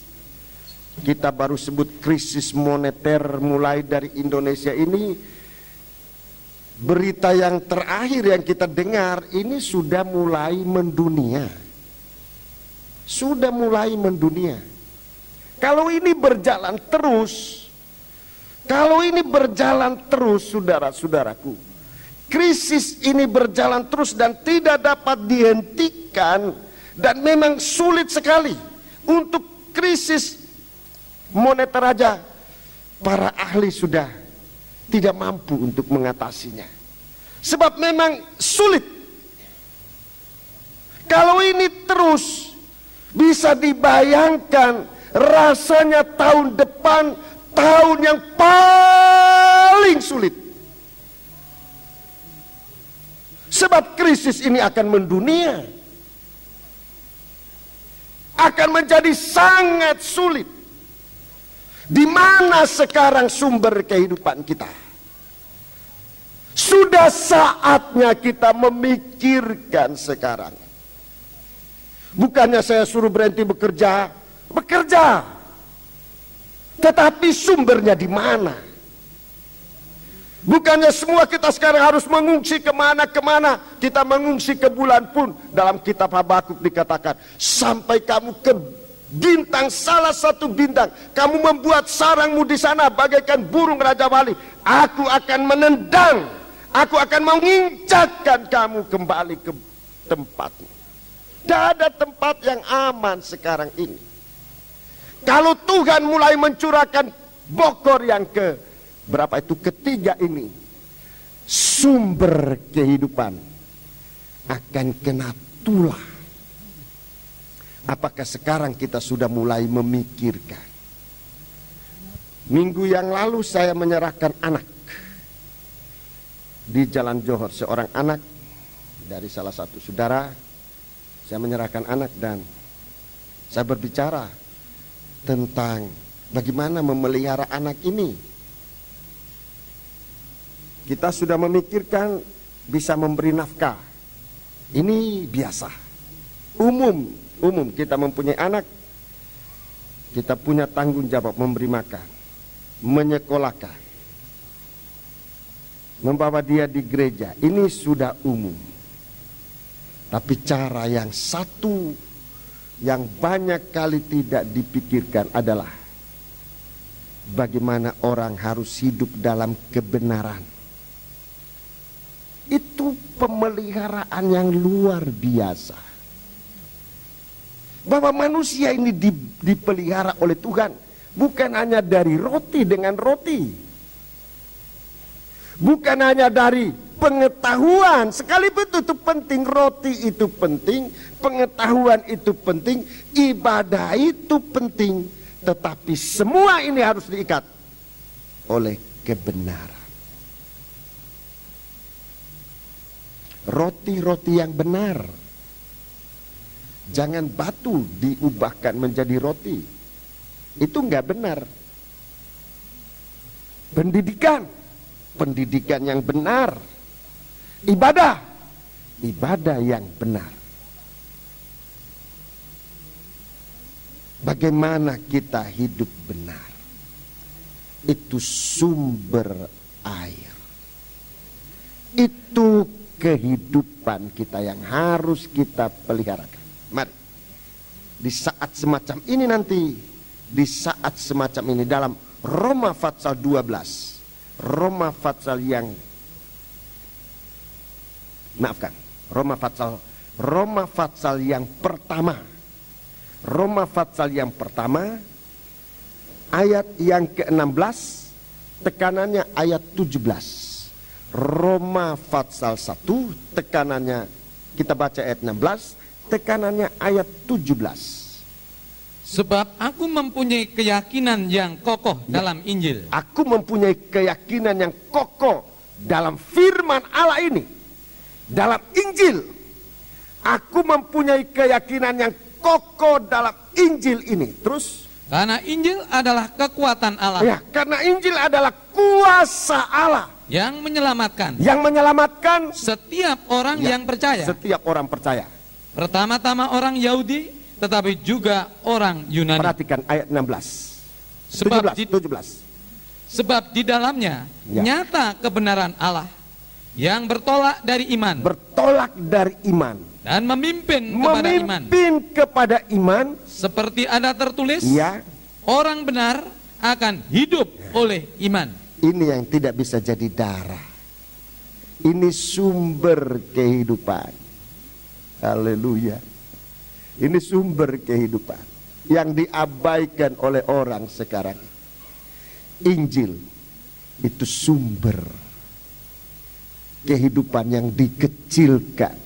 Kita baru sebut krisis moneter mulai dari Indonesia ini. Berita yang terakhir yang kita dengar ini sudah mulai mendunia. Sudah mulai mendunia. Kalau ini berjalan terus, saudara-saudaraku, krisis ini berjalan terus dan tidak dapat dihentikan, dan memang sulit sekali untuk krisis moneter aja. Para ahli sudah tidak mampu untuk mengatasinya, sebab memang sulit. Kalau ini terus, bisa dibayangkan rasanya tahun depan, tahun yang paling sulit. Sebab krisis ini akan mendunia, akan menjadi sangat sulit. Di mana sekarang sumber kehidupan kita? Sudah saatnya kita memikirkan sekarang. Bukannya saya suruh berhenti bekerja, tetapi sumbernya di mana? Bukannya semua kita sekarang harus mengungsi kemana-kemana. Kita mengungsi ke bulan pun. Dalam kitab Habakuk dikatakan, sampai kamu ke bintang, salah satu bintang, kamu membuat sarangmu di sana bagaikan burung Raja Wali. Aku akan menendang, aku akan menginjakkan kamu kembali ke tempatmu. Tidak ada tempat yang aman sekarang ini. Kalau Tuhan mulai mencurahkan bokor yang ketiga ini, sumber kehidupan akan kena tulah. Apakah sekarang kita sudah mulai memikirkan? Minggu yang lalu saya menyerahkan anak di Jalan Johor, seorang anak dari salah satu saudara. Saya menyerahkan anak dan saya berbicara tentang bagaimana memelihara anak ini. Kita sudah memikirkan bisa memberi nafkah. Ini biasa. Umum kita mempunyai anak, kita punya tanggung jawab memberi makan, menyekolahkan. membawa dia di gereja, ini sudah umum. Tapi cara yang satu yang banyak kali tidak dipikirkan adalah bagaimana orang harus hidup dalam kebenaran. Itu pemeliharaan yang luar biasa. Bahwa manusia ini dipelihara oleh Tuhan, bukan hanya dari roti dengan roti, bukan hanya dari pengetahuan, sekalipun itu penting, roti itu penting, pengetahuan itu penting, ibadah itu penting, tetapi semua ini harus diikat oleh kebenaran. Roti-roti yang benar. Jangan batu diubahkan menjadi roti. Itu enggak benar. Pendidikan yang benar. Ibadah yang benar. Bagaimana kita hidup benar? Itu sumber air. Itu kehidupan kita yang harus kita peliharakan. Mari, di saat semacam ini nanti, di saat semacam ini dalam Roma Fatsal 12, Roma Fatsal yang pertama, Roma Fatsal yang pertama, ayat yang ke-16, tekanannya ayat 17. Roma Fatsal 1, tekanannya, kita baca ayat 16, tekanannya ayat 17. Sebab aku mempunyai keyakinan yang kokoh dalam Injil. Aku mempunyai keyakinan yang kokoh dalam firman Allah ini, dalam Injil. Aku mempunyai keyakinan yang kokoh dalam Injil ini. Terus, karena Injil adalah kekuatan Allah. Ya, karena Injil adalah kuasa Allah yang menyelamatkan. Yang menyelamatkan setiap orang yang percaya. Setiap orang percaya. Pertama-tama orang Yahudi, tetapi juga orang Yunani. Perhatikan ayat 16. Sebab 17. Sebab di dalamnya nyata kebenaran Allah yang bertolak dari iman. Bertolak dari iman. Dan memimpin kepada iman. Seperti ada tertulis, orang benar akan hidup oleh iman. Ini yang tidak bisa jadi darah. Ini sumber kehidupan. Haleluya. Ini sumber kehidupan yang diabaikan oleh orang sekarang. Injil itu sumber kehidupan yang dikecilkan,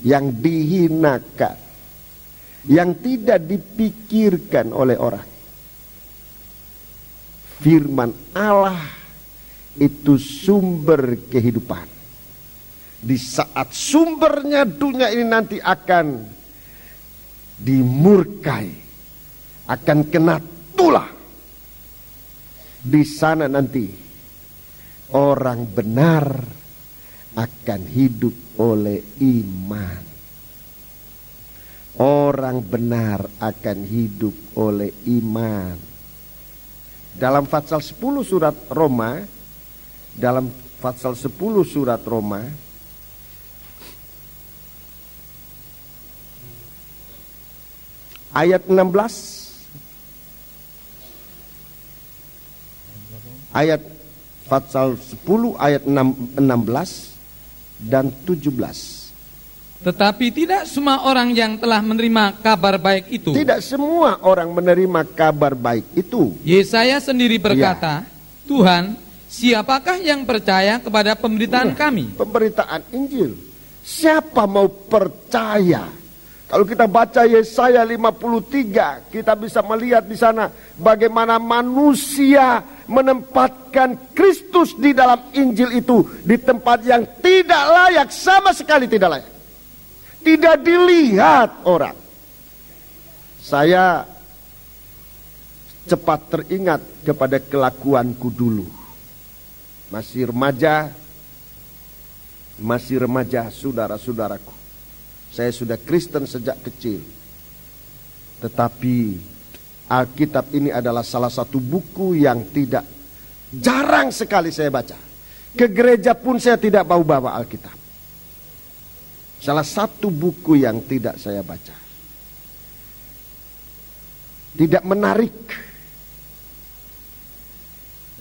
yang dihinakan, yang tidak dipikirkan oleh orang. Firman Allah itu sumber kehidupan. Di saat sumbernya dunia ini nanti akan dimurkai, akan kena tulah, di sana nanti orang benar akan hidup oleh iman. Orang benar akan hidup oleh iman. Dalam Fatsal 10 surat Roma, ayat 16, ayat Fatsal 10 ayat 16 dan 17. Tetapi tidak semua orang yang telah menerima kabar baik itu. Tidak semua orang menerima kabar baik itu. Yesaya sendiri berkata, Tuhan, siapakah yang percaya kepada pemberitaan kami? Pemberitaan Injil. Siapa mau percaya? Kalau kita baca Yesaya 53, kita bisa melihat di sana bagaimana manusia menempatkan Kristus di dalam Injil itu di tempat yang tidak layak, sama sekali tidak layak. Tidak dilihat orang. Saya cepat teringat kepada kelakuanku dulu. Masih remaja saudara-saudaraku. Saya sudah Kristen sejak kecil. Tetapi Alkitab ini adalah salah satu buku yang jarang sekali saya baca. Ke gereja pun saya tidak mau bawa Alkitab. Salah satu buku yang tidak saya baca. Tidak menarik.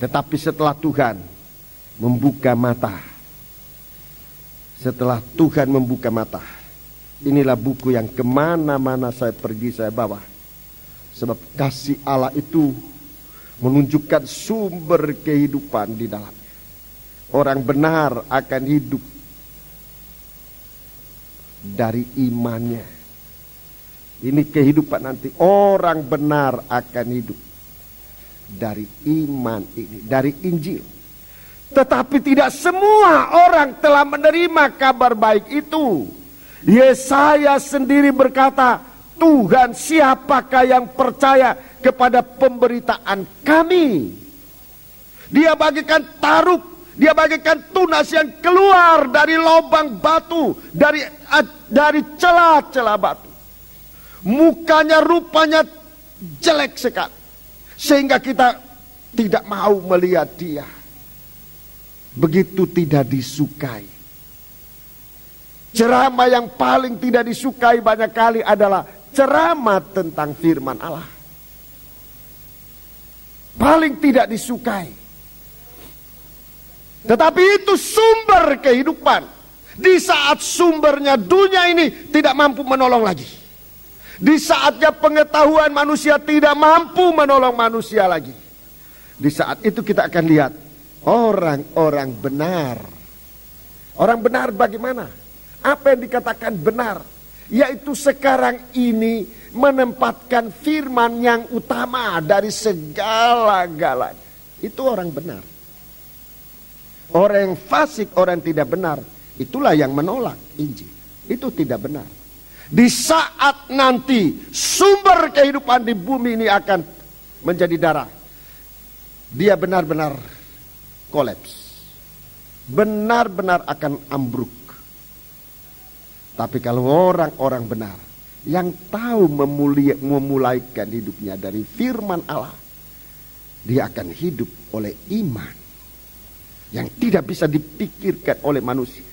Tetapi setelah Tuhan membuka mata. Setelah Tuhan membuka mata. Inilah buku yang kemana-mana saya pergi saya bawa. Sebab kasih Allah itu menunjukkan sumber kehidupan di dalamnya. Orang benar akan hidup dari imannya. Ini kehidupan nanti. Orang benar akan hidup dari iman ini, dari Injil. Tetapi tidak semua orang telah menerima kabar baik itu. Yesaya sendiri berkata, Tuhan, siapakah yang percaya kepada pemberitaan kami? Dia bagikan taruk, dia bagikan tunas yang keluar dari lubang batu, dari celah-celah batu. Mukanya rupanya jelek sekali, sehingga kita tidak mau melihat dia. Begitu tidak disukai. Ceramah yang paling tidak disukai banyak kali adalah ceramah tentang firman Allah. Paling tidak disukai. Tetapi itu sumber kehidupan. Di saat sumbernya dunia ini tidak mampu menolong lagi. Di saatnya pengetahuan manusia tidak mampu menolong manusia lagi. Di saat itu kita akan lihat orang-orang benar. Orang benar bagaimana? Apa yang dikatakan benar? Yaitu sekarang ini menempatkan firman yang utama dari segala-galanya. Itu orang benar. Orang yang fasik, orang yang tidak benar, itulah yang menolak Injil. Itu tidak benar. Di saat nanti sumber kehidupan di bumi ini akan menjadi darah, dia benar-benar kolaps. Benar-benar akan ambruk. Tapi kalau orang-orang benar yang tahu memulaikan hidupnya dari firman Allah, dia akan hidup oleh iman yang tidak bisa dipikirkan oleh manusia.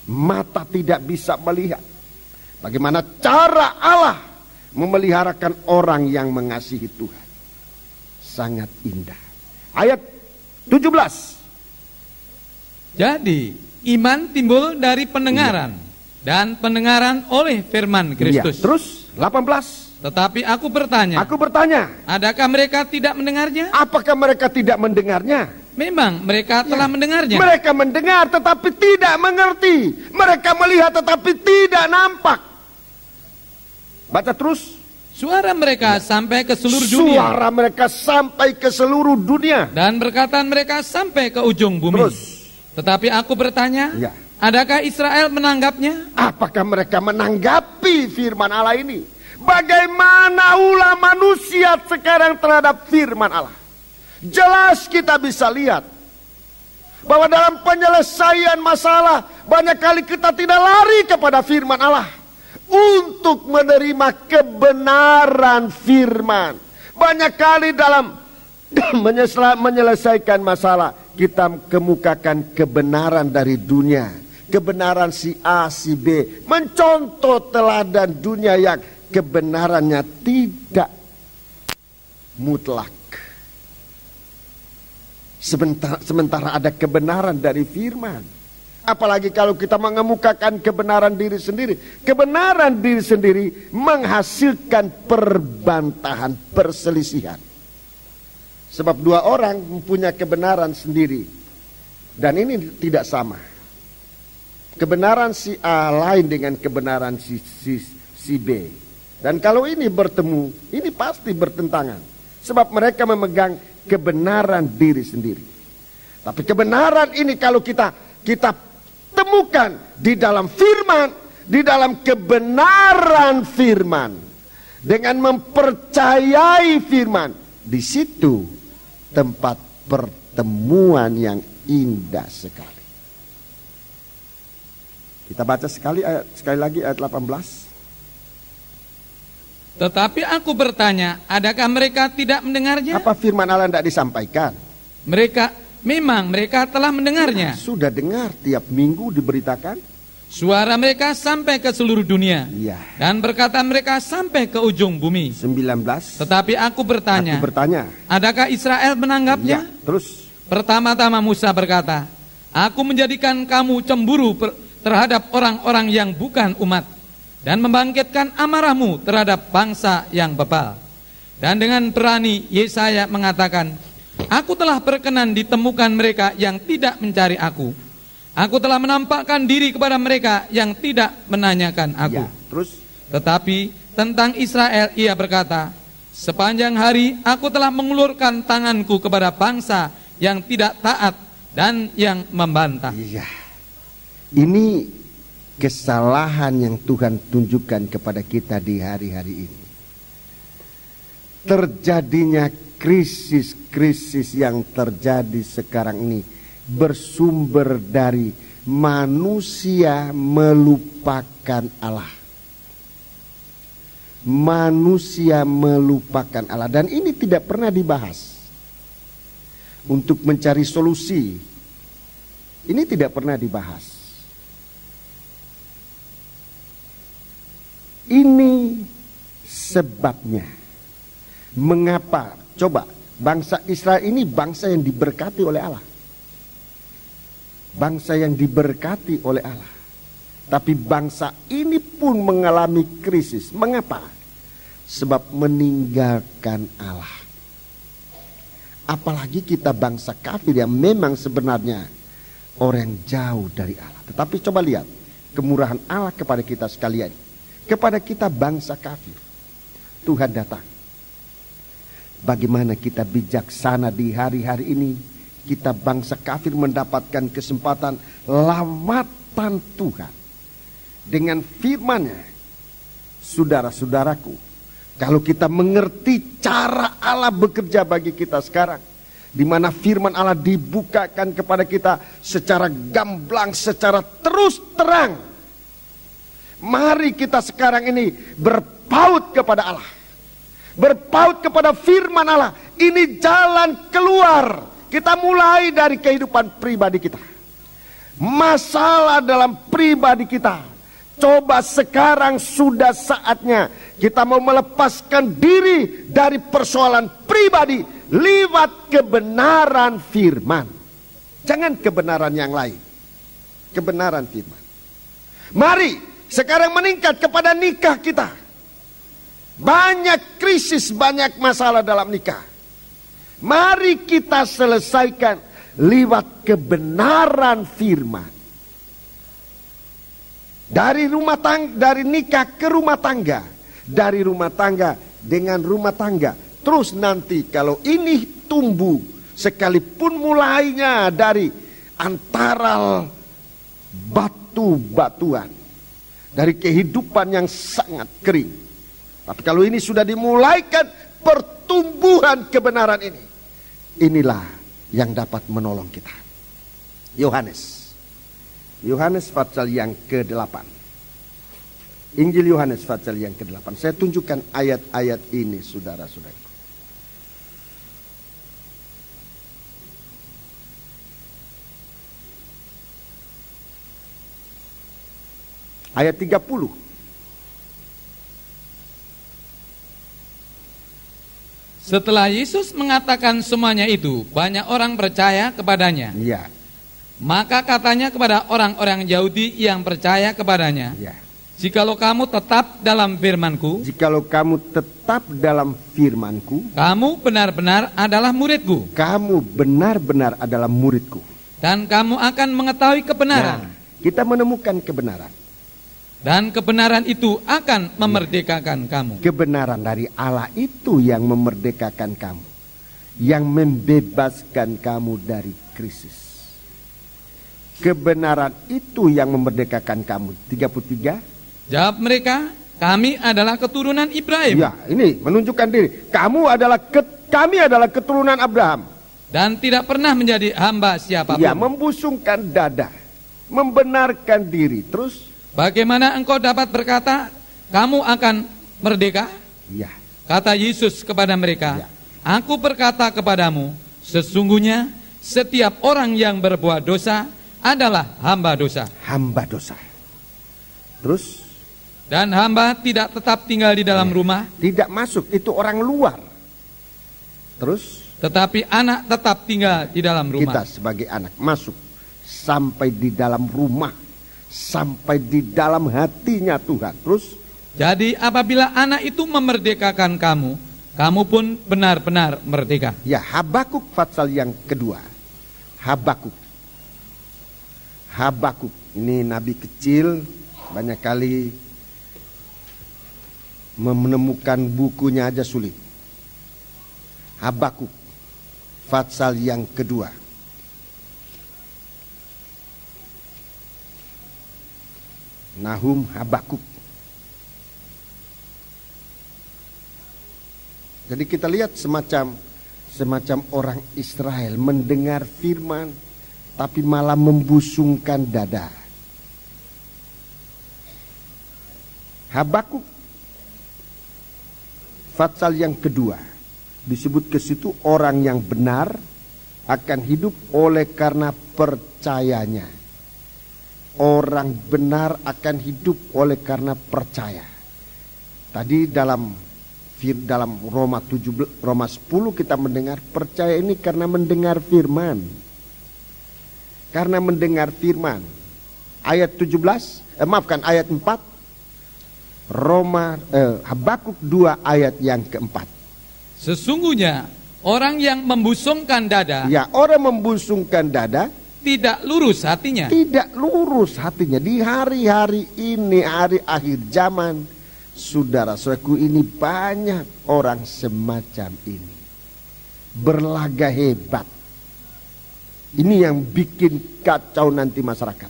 Mata tidak bisa melihat bagaimana cara Allah memeliharakan orang yang mengasihi Tuhan. Sangat indah. Ayat 17. Jadi iman timbul dari pendengaran. Dan pendengaran oleh firman Kristus. Ya, terus 18. Tetapi aku bertanya. Adakah mereka tidak mendengarnya? Apakah mereka tidak mendengarnya? Memang mereka telah mendengarnya. Mereka mendengar tetapi tidak mengerti. Mereka melihat tetapi tidak nampak. Baca terus. Suara mereka sampai ke seluruh dunia. Suara mereka sampai ke seluruh dunia. Dan perkataan mereka sampai ke ujung bumi. Terus. Tetapi aku bertanya. Adakah Israel menanggapnya? Apakah mereka menanggapi firman Allah ini? Bagaimana ulah manusia sekarang terhadap firman Allah? Jelas kita bisa lihat bahwa dalam penyelesaian masalah banyak kali kita tidak lari kepada firman Allah untuk menerima kebenaran firman. Banyak kali dalam menyelesaikan masalah kita kemukakan kebenaran dari dunia. Kebenaran si A, si B. Mencontoh teladan dunia yang kebenarannya tidak mutlak. Sementara ada kebenaran dari firman. Apalagi kalau kita mengemukakan kebenaran diri sendiri. Kebenaran diri sendiri menghasilkan perbantahan, perselisihan. Sebab dua orang mempunyai kebenaran sendiri. Dan ini tidak sama. Kebenaran si A lain dengan kebenaran si B. Dan kalau ini bertemu, ini pasti bertentangan. Sebab mereka memegang kebenaran diri sendiri. Tapi kebenaran ini kalau kita temukan di dalam firman, di dalam kebenaran firman, dengan mempercayai firman, di situ tempat pertemuan yang indah sekali. Kita baca sekali lagi ayat 18. Tetapi aku bertanya, adakah mereka tidak mendengarnya? Apa firman Allah tidak disampaikan? memang mereka telah mendengarnya. Sudah dengar, tiap minggu diberitakan. Suara mereka sampai ke seluruh dunia. Iya. Dan perkataan mereka sampai ke ujung bumi. 19. Tetapi aku bertanya, adakah Israel menanggapnya? Ya, terus. Pertama-tama Musa berkata, aku menjadikan kamu cemburu terhadap orang-orang yang bukan umat, dan membangkitkan amarahmu terhadap bangsa yang bebal. Dan dengan berani Yesaya mengatakan, aku telah berkenan ditemukan mereka yang tidak mencari aku. Aku telah menampakkan diri kepada mereka yang tidak menanyakan aku. Ya, terus. Tetapi tentang Israel ia berkata, sepanjang hari aku telah mengulurkan tanganku kepada bangsa yang tidak taat dan yang membantah. Iya. Ini kesalahan yang Tuhan tunjukkan kepada kita di hari-hari ini. Terjadinya krisis-krisis yang terjadi sekarang ini bersumber dari manusia melupakan Allah. Manusia melupakan Allah, dan ini tidak pernah dibahas untuk mencari solusi. Ini tidak pernah dibahas. Ini sebabnya. Mengapa? Coba, bangsa Israel ini bangsa yang diberkati oleh Allah. Bangsa yang diberkati oleh Allah. Tapi bangsa ini pun mengalami krisis. Mengapa? Sebab meninggalkan Allah. Apalagi kita bangsa kafir yang memang sebenarnya orang yang jauh dari Allah. Tetapi coba lihat kemurahan Allah kepada kita sekalian. Kepada kita bangsa kafir. Tuhan datang. Bagaimana kita bijaksana di hari-hari ini. Kita bangsa kafir mendapatkan kesempatan lawatan Tuhan. Dengan firman-Nya. Saudara-saudaraku, kalau kita mengerti cara Allah bekerja bagi kita sekarang, di mana firman Allah dibukakan kepada kita secara gamblang, secara terus terang. Mari kita sekarang ini berpaut kepada Allah. Berpaut kepada firman Allah. Ini jalan keluar. Kita mulai dari kehidupan pribadi kita. Masalah dalam pribadi kita. Coba sekarang sudah saatnya kita mau melepaskan diri dari persoalan pribadi lewat kebenaran firman. Jangan kebenaran yang lain. Kebenaran firman. Mari sekarang meningkat kepada nikah kita. Banyak krisis, banyak masalah dalam nikah. Mari kita selesaikan lewat kebenaran firman. Dari rumah tangga, dari nikah ke rumah tangga, dari rumah tangga dengan rumah tangga. Terus nanti kalau ini tumbuh, sekalipun mulainya dari antara batu-batuan, dari kehidupan yang sangat kering. Tapi kalau ini sudah dimulaikan pertumbuhan kebenaran ini, inilah yang dapat menolong kita. Yohanes pasal yang ke-8. Injil Yohanes pasal yang ke-8. Saya tunjukkan ayat-ayat ini, saudara-saudara. Ayat 30. Setelah Yesus mengatakan semuanya itu, banyak orang percaya kepadanya. Ya. Maka katanya kepada orang-orang Yahudi yang percaya kepadanya, Ya. jikalau kamu tetap dalam firman-Ku, Jikalau kamu tetap dalam firman-Ku, kamu benar-benar adalah murid-Ku, kamu benar-benar adalah murid-Ku, dan kamu akan mengetahui kebenaran. Nah, kita menemukan kebenaran. Dan kebenaran itu akan memerdekakan kamu. Kebenaran dari Allah itu yang memerdekakan kamu, yang membebaskan kamu dari krisis. Kebenaran itu yang memerdekakan kamu. 33. Jawab mereka, kami adalah keturunan Ibrahim. Ya, ini menunjukkan diri. Kami adalah keturunan Abraham. Dan tidak pernah menjadi hamba siapapun. Ya, membusungkan dada, membenarkan diri. Terus bagaimana engkau dapat berkata, kamu akan merdeka? ya, Kata Yesus kepada mereka, Ya. Aku berkata kepadamu, sesungguhnya setiap orang yang berbuat dosa adalah hamba dosa. Hamba dosa. Terus? Dan hamba tidak tetap tinggal di dalam rumah. Tidak masuk, itu orang luar. Terus? Tetapi anak tetap tinggal di dalam rumah. Kita sebagai anak masuk sampai di dalam rumah, sampai di dalam hatinya Tuhan. Terus? Jadi apabila anak itu memerdekakan kamu, kamu pun benar-benar merdeka. Ya, Habakuk pasal yang kedua. Habakuk ini nabi kecil, banyak kali menemukan bukunya aja sulit. Habakuk pasal yang kedua. Nahum, Habakuk. Jadi kita lihat semacam orang Israel mendengar firman tapi malah membusungkan dada. Habakuk pasal yang kedua disebut ke situ orang yang benar akan hidup oleh karena percayanya. Orang benar akan hidup oleh karena percaya. Tadi dalam Roma 10 kita mendengar percaya ini karena mendengar firman. Karena mendengar firman. Ayat 4 Habakuk 2 ayat yang keempat. Sesungguhnya orang yang membusungkan dada, ya, orang membusungkan dada tidak lurus hatinya. Tidak lurus hatinya. Di hari-hari ini, hari akhir zaman, saudara-saudaraku, ini banyak orang semacam ini. Berlaga hebat. Ini yang bikin kacau nanti masyarakat.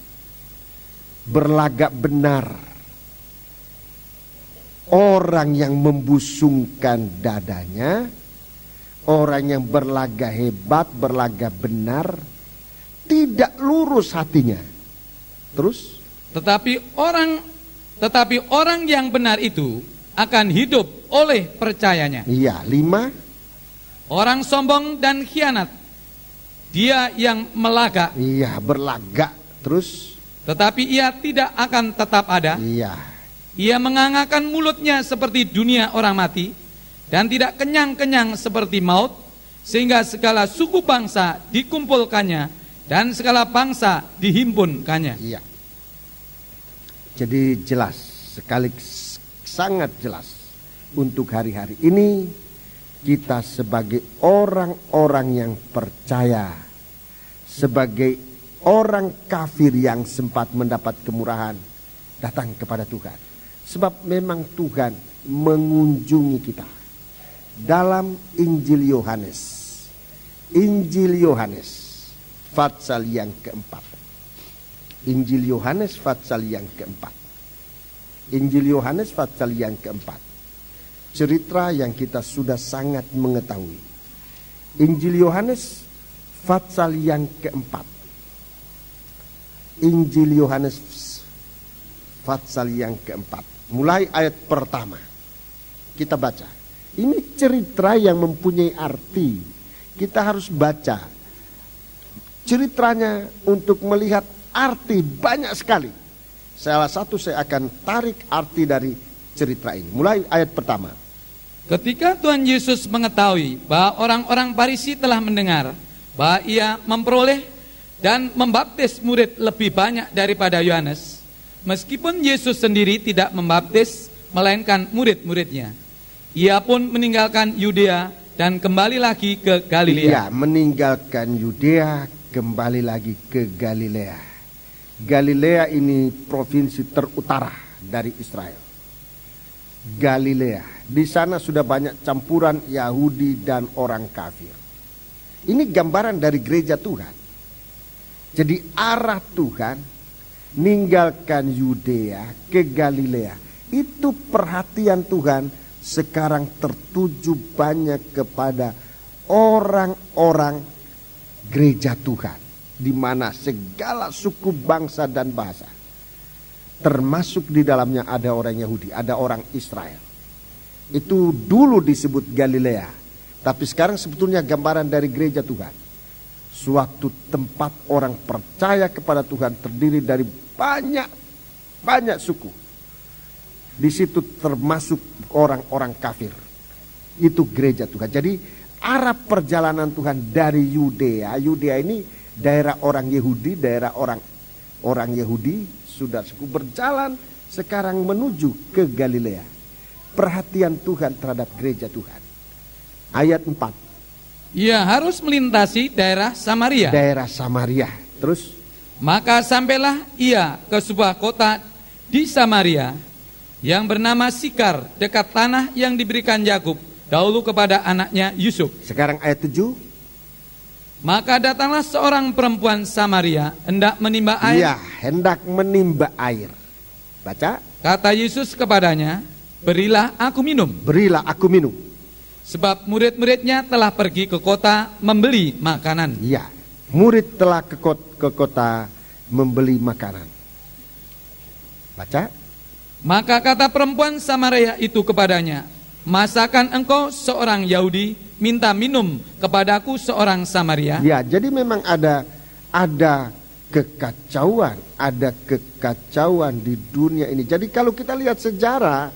Berlagak benar. Orang yang membusungkan dadanya, orang yang berlaga hebat, berlaga benar, tidak lurus hatinya. Terus? Tetapi orang yang benar itu akan hidup oleh percayanya. Iya, 5. Orang sombong dan khianat, dia yang melagak. Iya, berlagak. Terus? Tetapi ia tidak akan tetap ada. Iya. Ia mengangakkan mulutnya seperti dunia orang mati, dan tidak kenyang-kenyang seperti maut, sehingga segala suku bangsa dikumpulkannya, dan segala bangsa dihimpunkannya. Iya. Jadi jelas, sekali sangat jelas. Untuk hari-hari ini, kita sebagai orang-orang yang percaya, sebagai orang kafir yang sempat mendapat kemurahan, datang kepada Tuhan. Sebab memang Tuhan mengunjungi kita. Dalam Injil Yohanes. Injil Yohanes pasal yang keempat. Injil Yohanes pasal yang keempat. Injil Yohanes pasal yang keempat. Cerita yang kita sudah sangat mengetahui. Injil Yohanes pasal yang keempat. Injil Yohanes pasal yang keempat. Mulai ayat pertama. Kita baca. Ini cerita yang mempunyai arti. Kita harus baca ceritanya untuk melihat arti banyak sekali. Salah satu saya akan tarik arti dari cerita ini. Mulai ayat pertama. Ketika Tuhan Yesus mengetahui bahwa orang-orang Farisi telah mendengar bahwa ia memperoleh dan membaptis murid lebih banyak daripada Yohanes, meskipun Yesus sendiri tidak membaptis melainkan murid-muridnya, ia pun meninggalkan Yudea dan kembali lagi ke Galilea. Iya, meninggalkan Yudea, kembali lagi ke Galilea. Galilea ini provinsi terutara dari Israel. Galilea. Di sana sudah banyak campuran Yahudi dan orang kafir. Ini gambaran dari gereja Tuhan. Jadi arah Tuhan ninggalkan Yudea ke Galilea. Itu perhatian Tuhan sekarang tertuju banyak kepada orang-orang gereja Tuhan, di mana segala suku, bangsa dan bahasa, termasuk di dalamnya ada orang Yahudi, ada orang Israel. Itu dulu disebut Galilea, tapi sekarang sebetulnya gambaran dari gereja Tuhan. Suatu tempat orang percaya kepada Tuhan terdiri dari banyak suku. Di situ termasuk orang-orang kafir. Itu gereja Tuhan. Jadi arah perjalanan Tuhan dari Yudea. Yudea ini daerah orang Yahudi, daerah orang Yahudi, saudaraku, berjalan sekarang menuju ke Galilea. Perhatian Tuhan terhadap gereja Tuhan. Ayat 4. Ia harus melintasi daerah Samaria. Daerah Samaria. Terus? Maka sampailah ia ke sebuah kota di Samaria yang bernama Sikar, dekat tanah yang diberikan Yakub dahulu kepada anaknya Yusuf. Sekarang ayat 7. Maka datanglah seorang perempuan Samaria hendak menimba air. Iya, hendak menimba air. Baca. Kata Yesus kepadanya, berilah aku minum. Berilah aku minum. Sebab murid-muridnya telah pergi ke kota membeli makanan. Iya, murid telah ke kota membeli makanan. Baca. Maka kata perempuan Samaria itu kepadanya, masakan engkau seorang Yahudi minta minum kepadaku seorang Samaria? Ya, jadi memang ada kekacauan, di dunia ini. Jadi kalau kita lihat sejarah,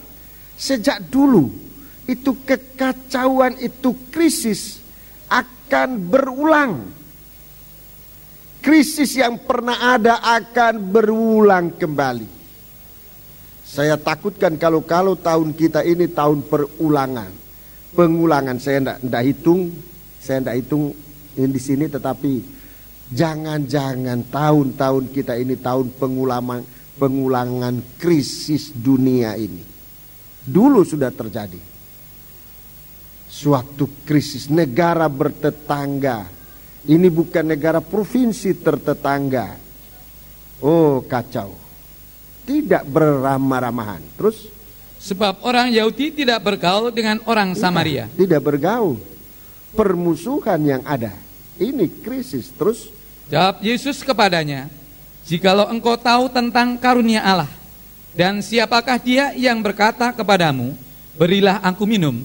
sejak dulu itu kekacauan, itu krisis akan berulang. Krisis yang pernah ada akan berulang kembali. Saya takutkan kalau tahun kita ini tahun pengulangan. Saya enggak hitung ini di sini, tetapi jangan-jangan tahun-tahun kita ini tahun pengulangan krisis dunia ini. Dulu sudah terjadi suatu krisis negara bertetangga. Ini bukan negara provinsi tertetangga. Oh, kacau. Tidak beramah-ramahan. Terus? Sebab orang Yahudi tidak bergaul dengan orang Samaria. Tidak bergaul. Permusuhan yang ada. Ini krisis. Terus? Jawab Yesus kepadanya, jikalau engkau tahu tentang karunia Allah, dan siapakah dia yang berkata kepadamu, berilah aku minum,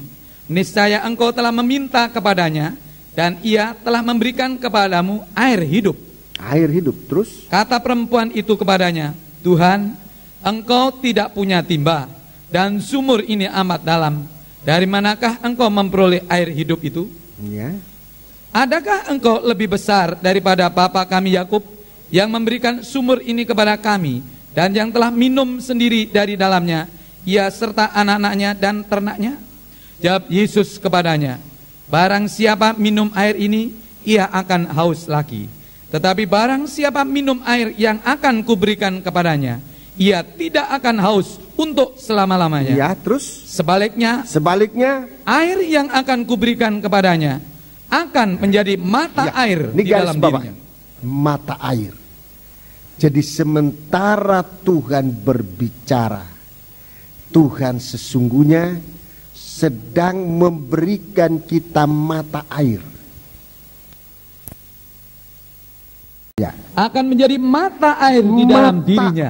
niscaya engkau telah meminta kepadanya, dan ia telah memberikan kepadamu air hidup. Air hidup. Terus? Kata perempuan itu kepadanya, Tuhan, engkau tidak punya timba, dan sumur ini amat dalam. Dari manakah engkau memperoleh air hidup itu? Ya. Adakah engkau lebih besar daripada bapa kami Yakub, yang memberikan sumur ini kepada kami, dan yang telah minum sendiri dari dalamnya, ia serta anak-anaknya dan ternaknya? Jawab Yesus kepadanya, barang siapa minum air ini, ia akan haus lagi. Tetapi barang siapa minum air yang akan kuberikan kepadanya, ia tidak akan haus untuk selama-lamanya. Ya, terus? Sebaliknya, air yang akan kuberikan kepadanya akan menjadi mata air di dalam dirinya. Mata air. Jadi sementara Tuhan berbicara, Tuhan sesungguhnya sedang memberikan kita mata air. Ya. Akan menjadi mata air di dalam dirinya.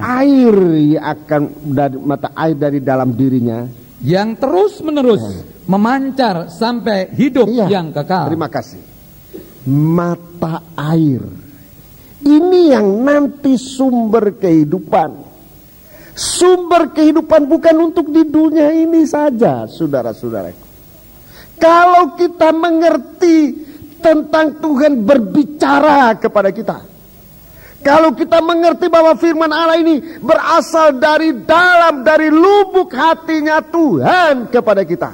Mata air dari dalam dirinya, yang terus-menerus memancar sampai hidup yang kekal. Terima kasih. Mata air. Ini yang nanti sumber kehidupan. Sumber kehidupan bukan untuk di dunia ini saja, saudara-saudaraku. Kalau kita mengerti tentang Tuhan berbicara kepada kita, kalau kita mengerti bahwa firman Allah ini berasal dari dalam, dari lubuk hatinya Tuhan kepada kita,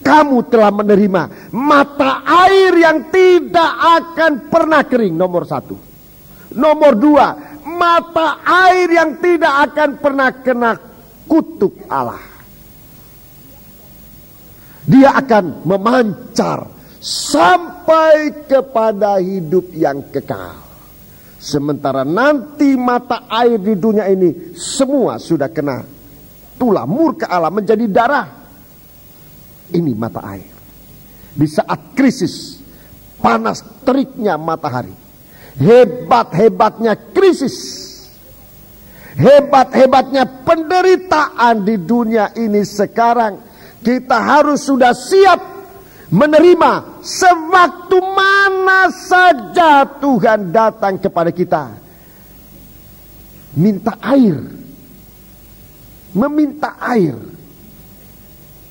kamu telah menerima mata air yang tidak akan pernah kering. Nomor 1. Nomor 2, mata air yang tidak akan pernah kena kutuk Allah. Dia akan memancar sampai kepada hidup yang kekal. Sementara nanti mata air di dunia ini semua sudah kena tulah murka Allah menjadi darah. Ini mata air. Di saat krisis, panas teriknya matahari, hebat-hebatnya krisis, hebat-hebatnya penderitaan di dunia ini sekarang, kita harus sudah siap menerima sewaktu mana saja Tuhan datang kepada kita, minta air, meminta air.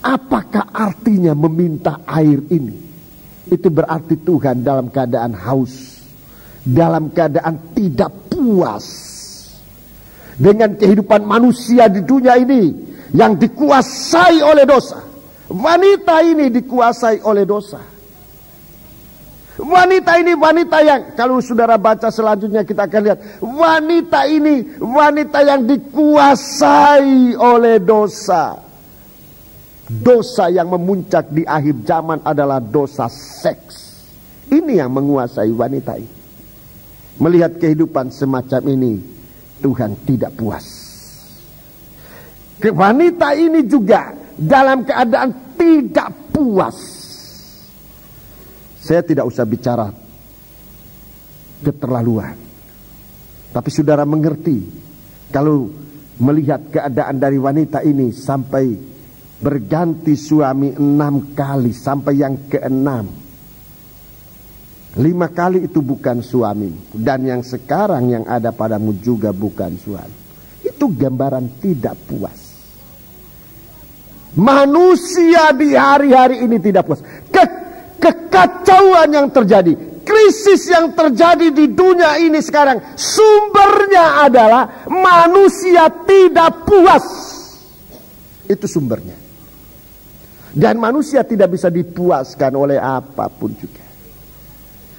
Apakah artinya meminta air ini? Itu berarti Tuhan dalam keadaan haus, dalam keadaan tidak puas dengan kehidupan manusia di dunia ini yang dikuasai oleh dosa. Wanita ini dikuasai oleh dosa. Wanita ini wanita yang, kalau saudara baca selanjutnya kita akan lihat, wanita ini wanita yang dikuasai oleh dosa. Dosa yang memuncak di akhir zaman adalah dosa seks. Ini yang menguasai wanita ini. Melihat kehidupan semacam ini, Tuhan tidak puas. Wanita ini juga dalam keadaan tidak puas. Saya tidak usah bicara keterlaluan, tapi saudara mengerti kalau melihat keadaan dari wanita ini sampai berganti suami 6 kali sampai yang ke-6. 5 kali itu bukan suami, dan yang sekarang yang ada padamu juga bukan suami. Itu gambaran tidak puas. Manusia di hari-hari ini tidak puas. Kekacauan yang terjadi, krisis yang terjadi di dunia ini sekarang, sumbernya adalah manusia tidak puas. Itu sumbernya. Dan manusia tidak bisa dipuaskan oleh apapun juga.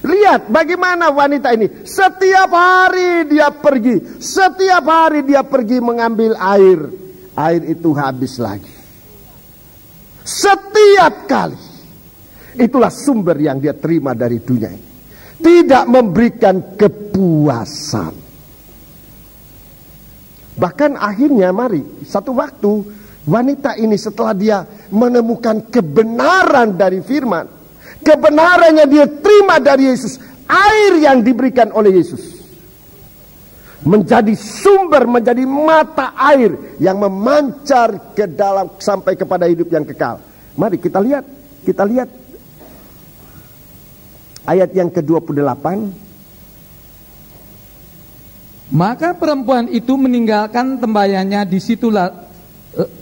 Lihat bagaimana wanita ini, setiap hari dia pergi, setiap hari dia pergi mengambil air. Air itu habis lagi. Setiap kali. Itulah sumber yang dia terima dari dunia ini. Tidak memberikan kepuasan. Bahkan akhirnya mari, satu waktu wanita ini setelah dia menemukan kebenaran dari firman, kebenarannya dia terima dari Yesus, air yang diberikan oleh Yesus menjadi sumber, menjadi mata air yang memancar ke dalam sampai kepada hidup yang kekal. Mari kita lihat ayat yang ke-28. Maka perempuan itu meninggalkan tembayannya di situlah.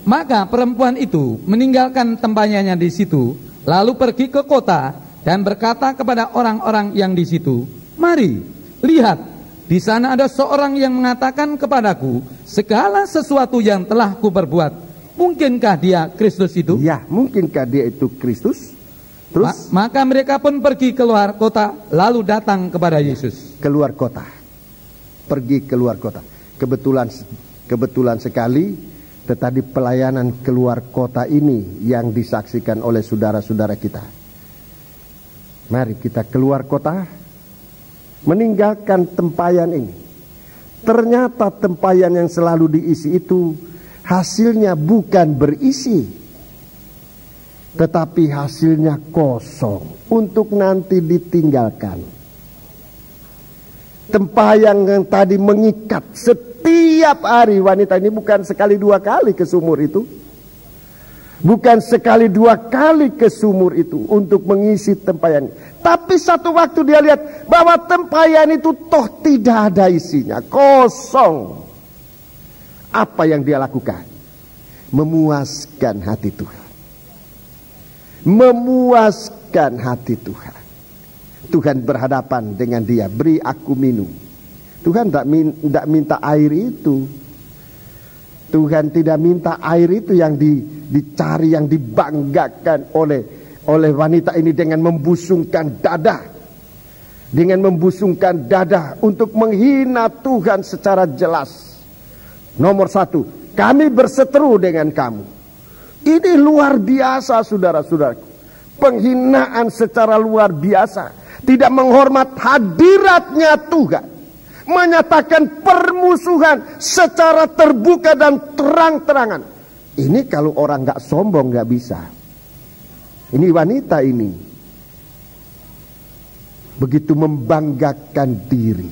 Maka perempuan itu meninggalkan tembayannya di situ, lalu pergi ke kota dan berkata kepada orang-orang yang di situ, "Mari, lihat, di sana ada seorang yang mengatakan kepadaku segala sesuatu yang telah kuperbuat. Mungkinkah dia Kristus itu?" Ya, mungkinkah dia itu Kristus? Terus? Maka mereka pun pergi keluar kota, lalu datang kepada Yesus. Keluar kota, pergi keluar kota. Kebetulan sekali. Tetapi pelayanan keluar kota ini yang disaksikan oleh saudara-saudara kita. Mari kita keluar kota, meninggalkan tempayan ini. Ternyata tempayan yang selalu diisi itu hasilnya bukan berisi, tetapi hasilnya kosong untuk nanti ditinggalkan. Tempayan yang tadi mengikat setiap hari wanita ini, bukan sekali 2 kali ke sumur itu, bukan sekali 2 kali ke sumur itu untuk mengisi tempayan, tapi satu waktu dia lihat bahwa tempayan itu toh tidak ada isinya, kosong. Apa yang dia lakukan? Memuaskan hati Tuhan, memuaskan hati Tuhan. Tuhan berhadapan dengan dia, "Beri aku minum." Tuhan tidak minta air itu. Tuhan tidak minta air itu yang dicari, yang dibanggakan oleh wanita ini dengan membusungkan dada. Dengan membusungkan dada untuk menghina Tuhan secara jelas. Nomor 1, kami berseteru dengan kamu. Ini luar biasa saudara-saudaraku. Penghinaan secara luar biasa. Tidak menghormat hadiratnya Tuhan. Menyatakan permusuhan secara terbuka dan terang-terangan. Ini kalau orang gak sombong gak bisa. Ini wanita ini begitu membanggakan diri,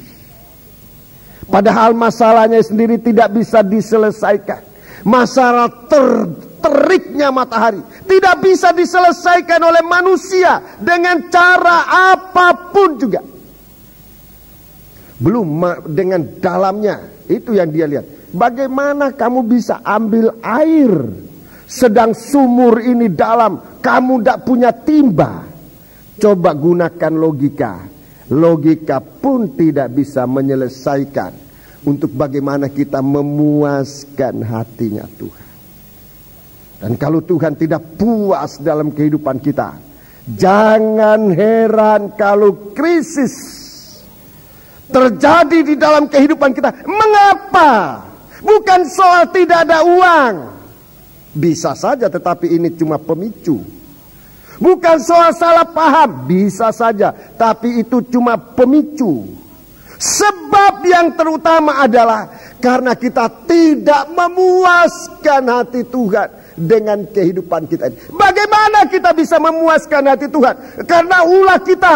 padahal masalahnya sendiri tidak bisa diselesaikan. Masalah teriknya matahari. Tidak bisa diselesaikan oleh manusia dengan cara apapun juga. Belum dengan dalamnya, itu yang dia lihat. Bagaimana kamu bisa ambil air sedang sumur ini dalam, kamu tidak punya timba? Coba gunakan logika. Logika pun tidak bisa menyelesaikan untuk bagaimana kita memuaskan hatinya Tuhan. Dan kalau Tuhan tidak puas dalam kehidupan kita, jangan heran kalau krisis terjadi di dalam kehidupan kita. Mengapa? Bukan soal tidak ada uang. Bisa saja, tetapi ini cuma pemicu. Bukan soal salah paham. Bisa saja, tapi itu cuma pemicu. Sebab yang terutama adalah karena kita tidak memuaskan hati Tuhan dengan kehidupan kita ini. Bagaimana kita bisa memuaskan hati Tuhan? Karena ulah kita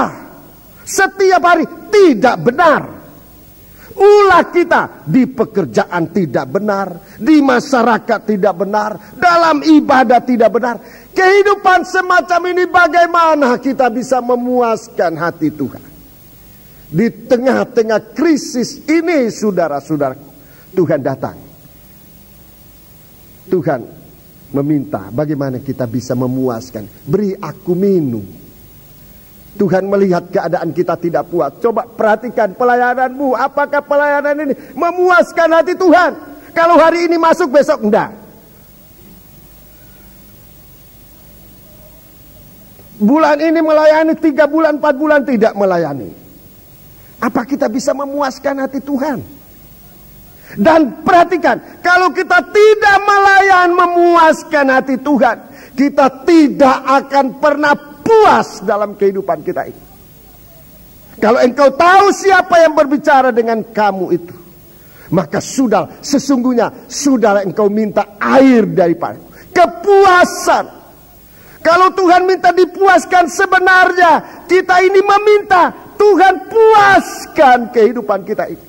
setiap hari tidak benar. Ulah kita di pekerjaan tidak benar, di masyarakat tidak benar, dalam ibadah tidak benar. Kehidupan semacam ini bagaimana kita bisa memuaskan hati Tuhan? Di tengah-tengah krisis ini, saudara-saudara, Tuhan datang. Tuhan meminta bagaimana kita bisa memuaskan. Beri aku minum. Tuhan melihat keadaan kita tidak puas. Coba perhatikan pelayananmu. Apakah pelayanan ini memuaskan hati Tuhan? Kalau hari ini masuk, besok enggak. Bulan ini melayani, 3 bulan, 4 bulan tidak melayani. Apa kita bisa memuaskan hati Tuhan? Dan perhatikan, kalau kita tidak memuaskan hati Tuhan, kita tidak akan pernah puas dalam kehidupan kita ini. Kalau engkau tahu siapa yang berbicara dengan kamu itu, maka sudah, sesungguhnya sudah engkau minta air daripada kepuasan. Kalau Tuhan minta dipuaskan, sebenarnya kita ini meminta Tuhan puaskan kehidupan kita ini.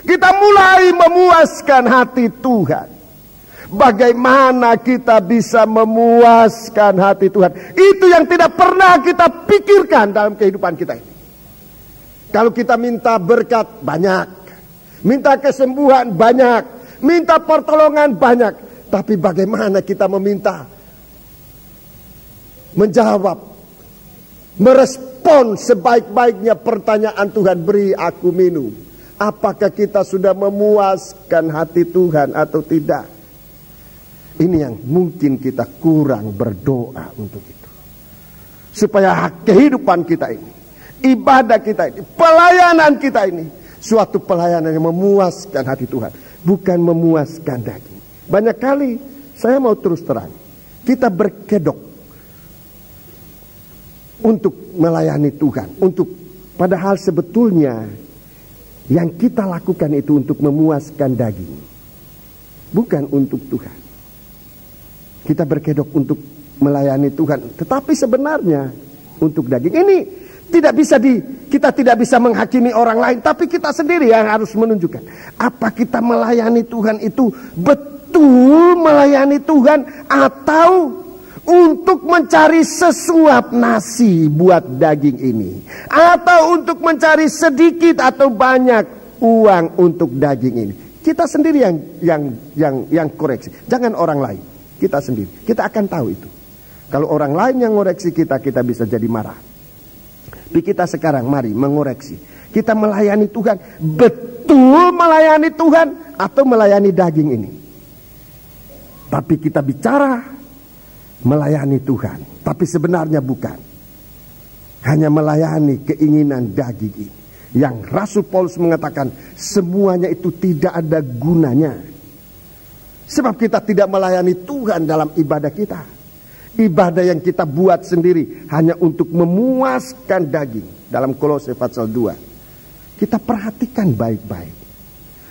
Kita mulai memuaskan hati Tuhan. Bagaimana kita bisa memuaskan hati Tuhan? Itu yang tidak pernah kita pikirkan dalam kehidupan kita ini. Kalau kita minta berkat banyak, minta kesembuhan banyak, minta pertolongan banyak, tapi bagaimana kita meminta, menjawab, merespon sebaik-baiknya pertanyaan Tuhan, beri aku minum. Apakah kita sudah memuaskan hati Tuhan atau tidak? Ini yang mungkin kita kurang berdoa untuk itu. Supaya kehidupan kita ini, ibadah kita ini, pelayanan kita ini, suatu pelayanan yang memuaskan hati Tuhan, bukan memuaskan daging. Banyak kali, saya mau terus terang, kita berkedok untuk melayani Tuhan, padahal sebetulnya yang kita lakukan itu untuk memuaskan daging, bukan untuk Tuhan. Kita berkedok untuk melayani Tuhan, tetapi sebenarnya untuk daging. Ini kita tidak bisa menghakimi orang lain, tapi kita sendiri yang harus menunjukkan apa kita melayani Tuhan itu betul melayani Tuhan, atau untuk mencari sesuap nasi buat daging ini, atau untuk mencari sedikit atau banyak uang untuk daging ini. Kita sendiri yang koreksi, jangan orang lain. Kita sendiri, kita akan tahu itu. Kalau orang lain yang ngoreksi kita bisa jadi marah. Tapi kita sekarang mari mengoreksi. Kita melayani Tuhan, betul melayani Tuhan atau melayani daging ini. Tapi kita bicara melayani Tuhan, tapi sebenarnya bukan. Hanya melayani keinginan daging ini. Yang Rasul Paulus mengatakan semuanya itu tidak ada gunanya. Sebab kita tidak melayani Tuhan dalam ibadah kita. Ibadah yang kita buat sendiri hanya untuk memuaskan daging. Dalam Kolose pasal 2. Kita perhatikan baik-baik.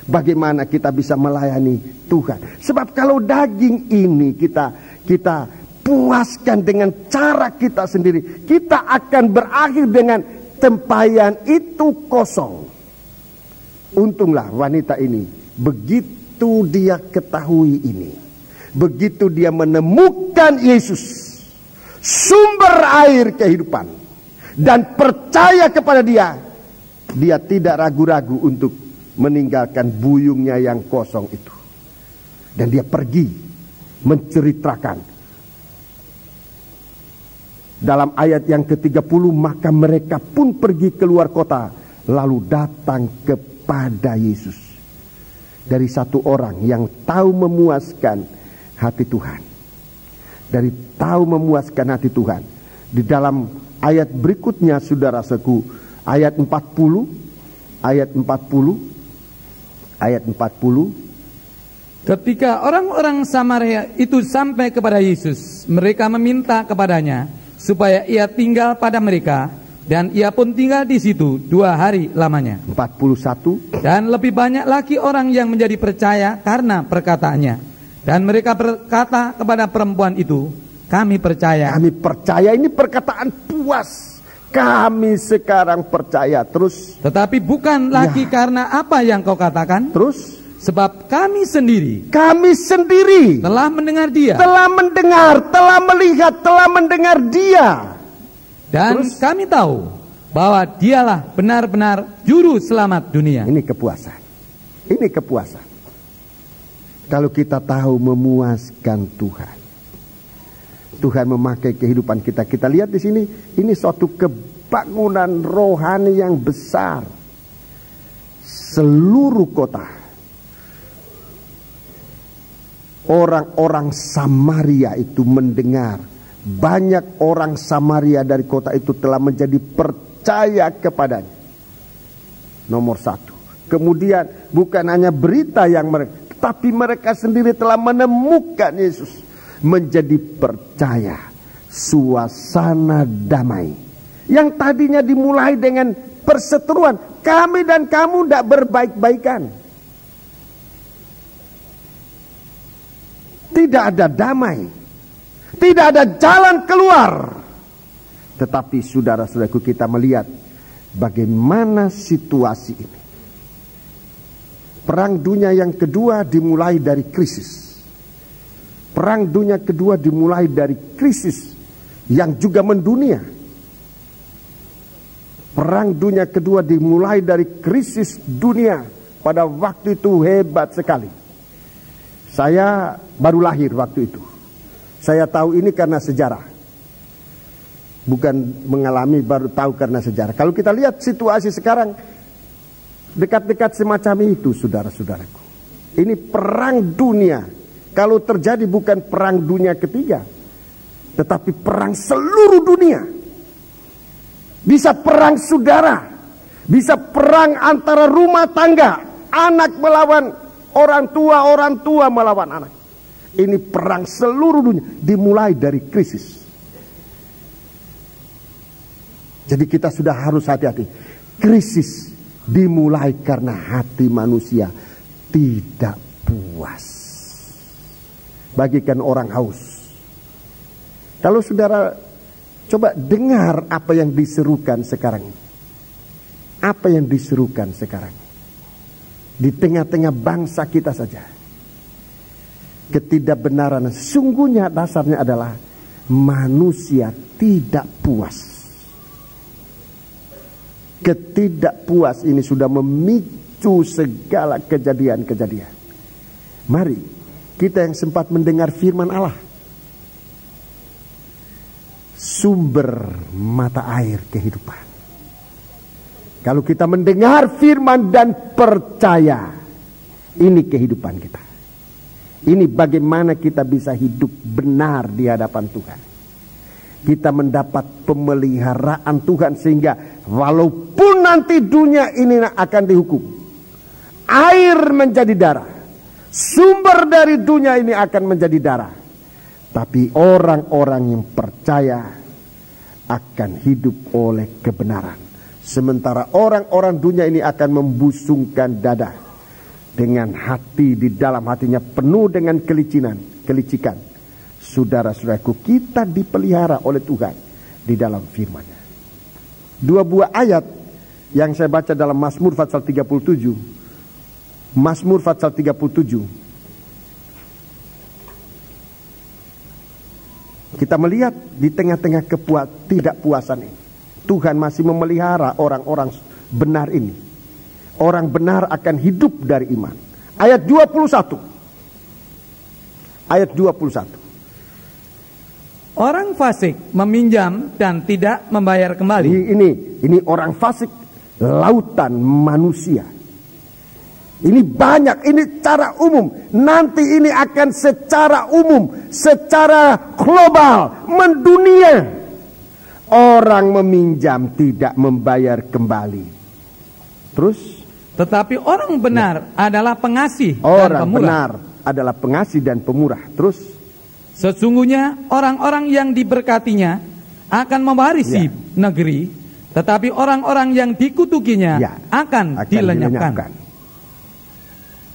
Bagaimana kita bisa melayani Tuhan. Sebab kalau daging ini kita puaskan dengan cara kita sendiri, kita akan berakhir dengan tempayan itu kosong. Untunglah wanita ini begitu dia ketahui ini, begitu dia menemukan Yesus, sumber air kehidupan, dan percaya kepada dia, dia tidak ragu-ragu untuk meninggalkan buyungnya yang kosong itu. Dan dia pergi menceritakan. Dalam ayat yang ke-30, maka mereka pun pergi keluar kota, lalu datang kepada Yesus. Dari satu orang yang tahu memuaskan hati Tuhan. Dari tahu memuaskan hati Tuhan. Di dalam ayat berikutnya, saudara-saudaraku, ayat 40. Ketika orang-orang Samaria itu sampai kepada Yesus, mereka meminta kepadanya supaya ia tinggal pada mereka, dan ia pun tinggal di situ 2 hari lamanya. 41. Dan lebih banyak lagi orang yang menjadi percaya karena perkataannya. Dan mereka berkata kepada perempuan itu, kami percaya. Kami percaya, ini perkataan puas. Kami sekarang percaya. Terus, tetapi bukan lagi karena apa yang kau katakan. Terus, sebab kami sendiri telah mendengar dia, telah melihat, telah mendengar dia. Dan terus, kami tahu bahwa dialah benar-benar juru selamat dunia. Ini kepuasan. Ini kepuasan. Kalau kita tahu memuaskan Tuhan. Tuhan memakai kehidupan kita. Kita lihat di sini, ini suatu kebangunan rohani yang besar. Seluruh kota, orang-orang Samaria itu mendengar. Banyak orang Samaria dari kota itu telah menjadi percaya kepadanya. Nomor 1. Kemudian bukan hanya berita yang mereka, tapi mereka sendiri telah menemukan Yesus. Menjadi percaya. Suasana damai yang tadinya dimulai dengan perseteruan, kami dan kamu tidak berbaik-baikan, tidak ada damai, tidak ada jalan keluar. Tetapi saudara-saudaraku, kita melihat bagaimana situasi ini. Perang dunia yang kedua dimulai dari krisis. Perang dunia kedua dimulai dari krisis yang juga mendunia. Perang dunia kedua dimulai dari krisis dunia. Pada waktu itu hebat sekali. Saya baru lahir waktu itu. Saya tahu ini karena sejarah. Bukan mengalami, baru tahu karena sejarah. Kalau kita lihat situasi sekarang, dekat-dekat semacam itu, saudara-saudaraku. Ini perang dunia. Kalau terjadi bukan perang dunia ketiga, tetapi perang seluruh dunia. Bisa perang saudara, bisa perang antara rumah tangga, anak melawan orang tua melawan anak. Ini perang seluruh dunia, dimulai dari krisis. Jadi kita sudah harus hati-hati. Krisis dimulai karena hati manusia tidak puas. Bagikan orang haus. Kalau saudara coba dengar apa yang diserukan sekarang. Apa yang diserukan sekarang. Di tengah-tengah bangsa kita saja. Ketidakbenaran sesungguhnya dasarnya adalah manusia tidak puas. Ketidakpuas ini sudah memicu segala kejadian-kejadian. Mari kita yang sempat mendengar firman Allah, sumber mata air kehidupan. Kalau kita mendengar firman dan percaya, ini kehidupan kita. Ini bagaimana kita bisa hidup benar di hadapan Tuhan. Kita mendapat pemeliharaan Tuhan sehingga walaupun nanti dunia ini akan dihukum, air menjadi darah, sumber dari dunia ini akan menjadi darah, tapi orang-orang yang percaya akan hidup oleh kebenaran. Sementara orang-orang dunia ini akan membusungkan dada dengan hati di dalam hatinya penuh dengan kelicikan. Saudara-saudaraku, kita dipelihara oleh Tuhan di dalam firman-Nya. 2 buah ayat yang saya baca dalam Mazmur pasal 37. Mazmur pasal 37. Kita melihat di tengah-tengah ketidakpuasan ini, Tuhan masih memelihara orang-orang benar ini. Orang benar akan hidup dari iman. Ayat 21. Ayat 21. Orang fasik meminjam dan tidak membayar kembali. Ini orang fasik, lautan manusia. Ini banyak, ini cara umum. Nanti ini akan secara umum, secara global, mendunia. Orang meminjam tidak membayar kembali. Terus? Tetapi orang benar adalah pengasih dan Orang pemurah. benar adalah pengasih dan pemurah. Terus? Sesungguhnya orang-orang yang diberkatinya akan mewarisi negeri, tetapi orang-orang yang dikutukinya akan dilenyapkan.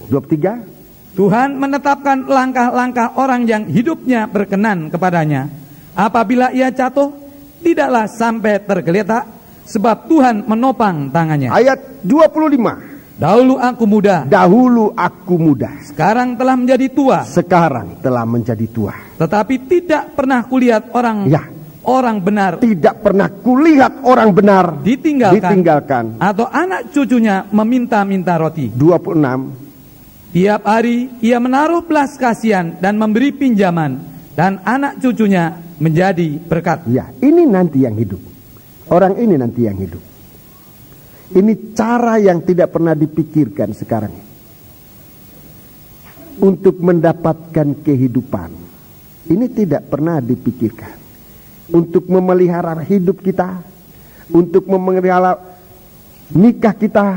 23. Tuhan menetapkan langkah-langkah orang yang hidupnya berkenan kepadanya. Apabila ia jatuh, tidaklah sampai tergeletak, sebab Tuhan menopang tangannya. Ayat 25. Dahulu aku muda, Dahulu aku muda, sekarang telah menjadi tua, sekarang telah menjadi tua. tetapi tidak pernah kulihat orang benar Tidak pernah kulihat orang benar ditinggalkan atau anak cucunya meminta-minta roti. 26. Tiap hari ia menaruh belas kasihan dan memberi pinjaman, dan anak cucunya menjadi berkat. Ya, ini nanti yang hidup. Orang ini nanti yang hidup. Ini cara yang tidak pernah dipikirkan sekarang. Untuk mendapatkan kehidupan. Ini tidak pernah dipikirkan. Untuk memelihara hidup kita. Untuk memelihara nikah kita.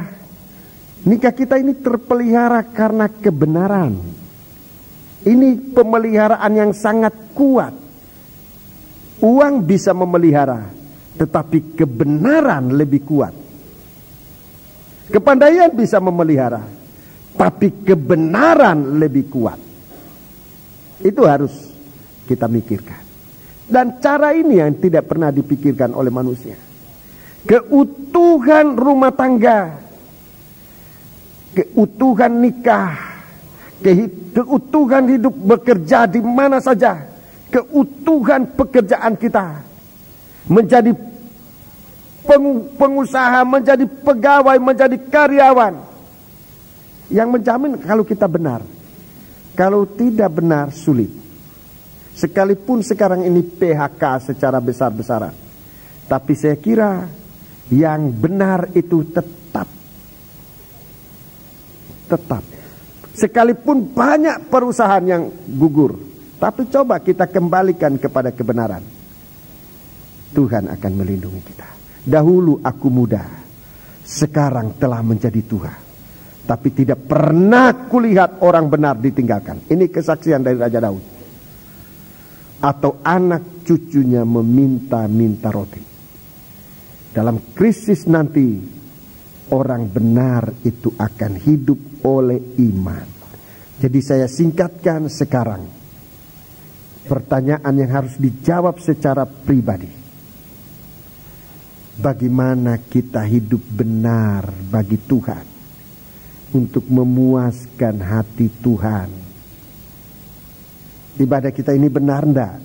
Nikah kita ini terpelihara karena kebenaran. Ini pemeliharaan yang sangat kuat. Uang bisa memelihara, tetapi kebenaran lebih kuat. Kepandaian bisa memelihara, tapi kebenaran lebih kuat. Itu harus kita mikirkan. Dan cara ini yang tidak pernah dipikirkan oleh manusia. Keutuhan rumah tangga, keutuhan nikah, keutuhan hidup bekerja di mana saja, keutuhan pekerjaan kita, menjadi pengusaha, menjadi pegawai, menjadi karyawan, yang menjamin kalau kita benar. Kalau tidak benar, sulit. Sekalipun sekarang ini PHK secara besar-besaran, tapi saya kira yang benar itu tetap. Sekalipun banyak perusahaan yang gugur, tapi coba kita kembalikan kepada kebenaran. Tuhan akan melindungi kita. Dahulu aku muda, sekarang telah menjadi tua, tapi tidak pernah kulihat orang benar ditinggalkan. Ini kesaksian dari Raja Daud. Atau anak cucunya meminta-minta roti. Dalam krisis nanti, orang benar itu akan hidup oleh iman. Jadi saya singkatkan sekarang. Pertanyaan yang harus dijawab secara pribadi. Bagaimana kita hidup benar bagi Tuhan untuk memuaskan hati Tuhan? Ibadah kita ini benar enggak?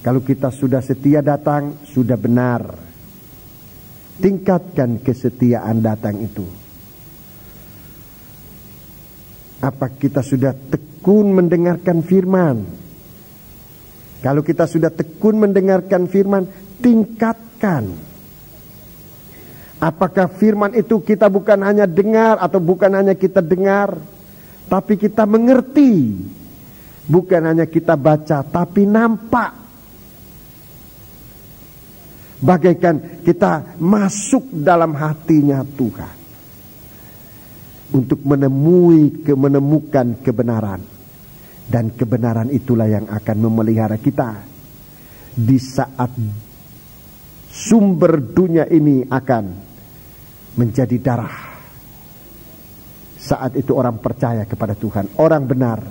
Kalau kita sudah setia datang, sudah benar. Tingkatkan kesetiaan datang itu. Apa kita sudah tekun mendengarkan firman? Kalau kita sudah tekun mendengarkan firman, tingkatkan. Apakah firman itu kita bukan hanya dengar atau bukan hanya kita dengar, tapi kita mengerti. Bukan hanya kita baca, tapi nampak. Bagaikan kita masuk dalam hatinya Tuhan. Untuk menemukan kebenaran. Dan kebenaran itulah yang akan memelihara kita. Di saat sumber dunia ini akan menjadi darah. Saat itu orang percaya kepada Tuhan. Orang benar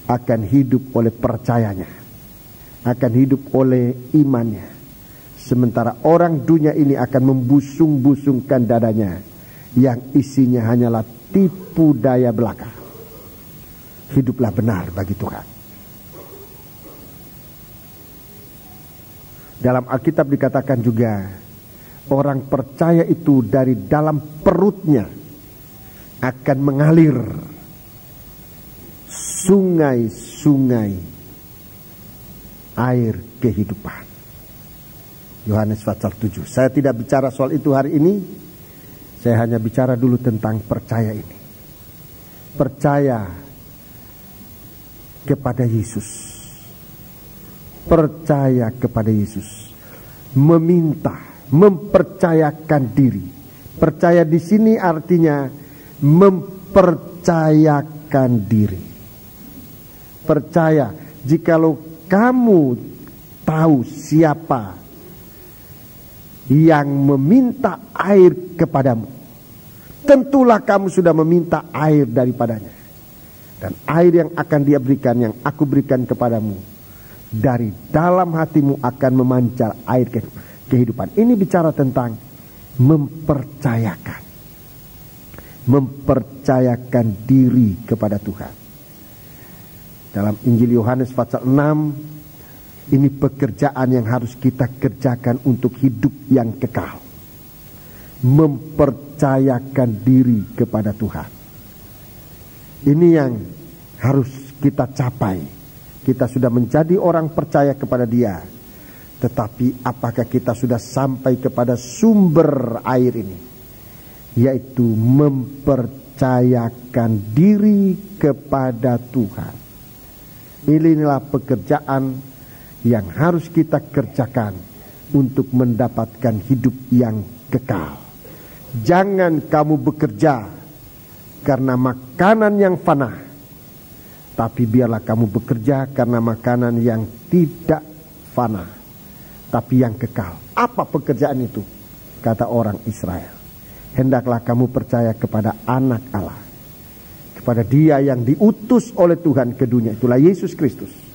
akan hidup oleh percayanya. Akan hidup oleh imannya. Sementara orang dunia ini akan membusung-busungkan dadanya. Yang isinya hanyalah tipu daya belaka. Hiduplah benar bagi Tuhan. Dalam Alkitab dikatakan juga, orang percaya itu dari dalam perutnya akan mengalir sungai-sungai air kehidupan. Yohanes pasal 7. Saya tidak bicara soal itu hari ini. Saya hanya bicara dulu tentang percaya ini. Percaya kepada Yesus. Percaya kepada Yesus. Meminta, mempercayakan diri. Percaya di sini artinya mempercayakan diri. Percaya, jikalau kamu tahu siapa yang meminta air kepadamu, tentulah kamu sudah meminta air daripadanya. Dan air yang akan dia berikan, yang aku berikan kepadamu, dari dalam hatimu akan memancar air kehidupan. Ini bicara tentang mempercayakan. Mempercayakan diri kepada Tuhan. Dalam Injil Yohanes pasal 6, ini pekerjaan yang harus kita kerjakan untuk hidup yang kekal. Mempercayakan diri kepada Tuhan. Ini yang harus kita capai. Kita sudah menjadi orang percaya kepada Dia. Tetapi apakah kita sudah sampai kepada sumber air ini? Yaitu mempercayakan diri kepada Tuhan. Inilah pekerjaan yang harus kita kerjakan untuk mendapatkan hidup yang kekal. Jangan kamu bekerja karena makanan yang fana, tapi biarlah kamu bekerja karena makanan yang tidak fana, tapi yang kekal. Apa pekerjaan itu? Kata orang Israel, hendaklah kamu percaya kepada Anak Allah, kepada Dia yang diutus oleh Tuhan ke dunia, itulah Yesus Kristus.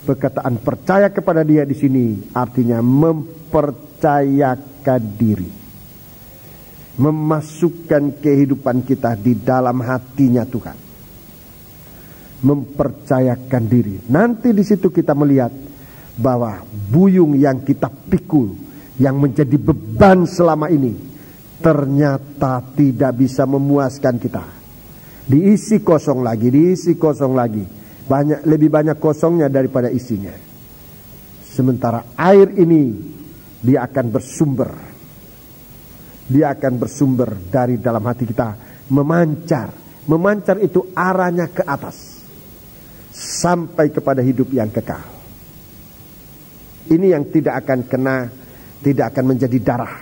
Perkataan percaya kepada Dia di sini artinya mempercayakan diri, memasukkan kehidupan kita di dalam hatinya Tuhan. Mempercayakan diri. Nanti di situ kita melihat bahwa buyung yang kita pikul, yang menjadi beban selama ini, ternyata tidak bisa memuaskan kita. Diisi kosong lagi, diisi kosong lagi. Lebih banyak kosongnya daripada isinya. Sementara air ini dia akan bersumber. Dia akan bersumber dari dalam hati kita, memancar. Memancar itu arahnya ke atas, sampai kepada hidup yang kekal. Ini yang tidak akan kena, tidak akan menjadi darah.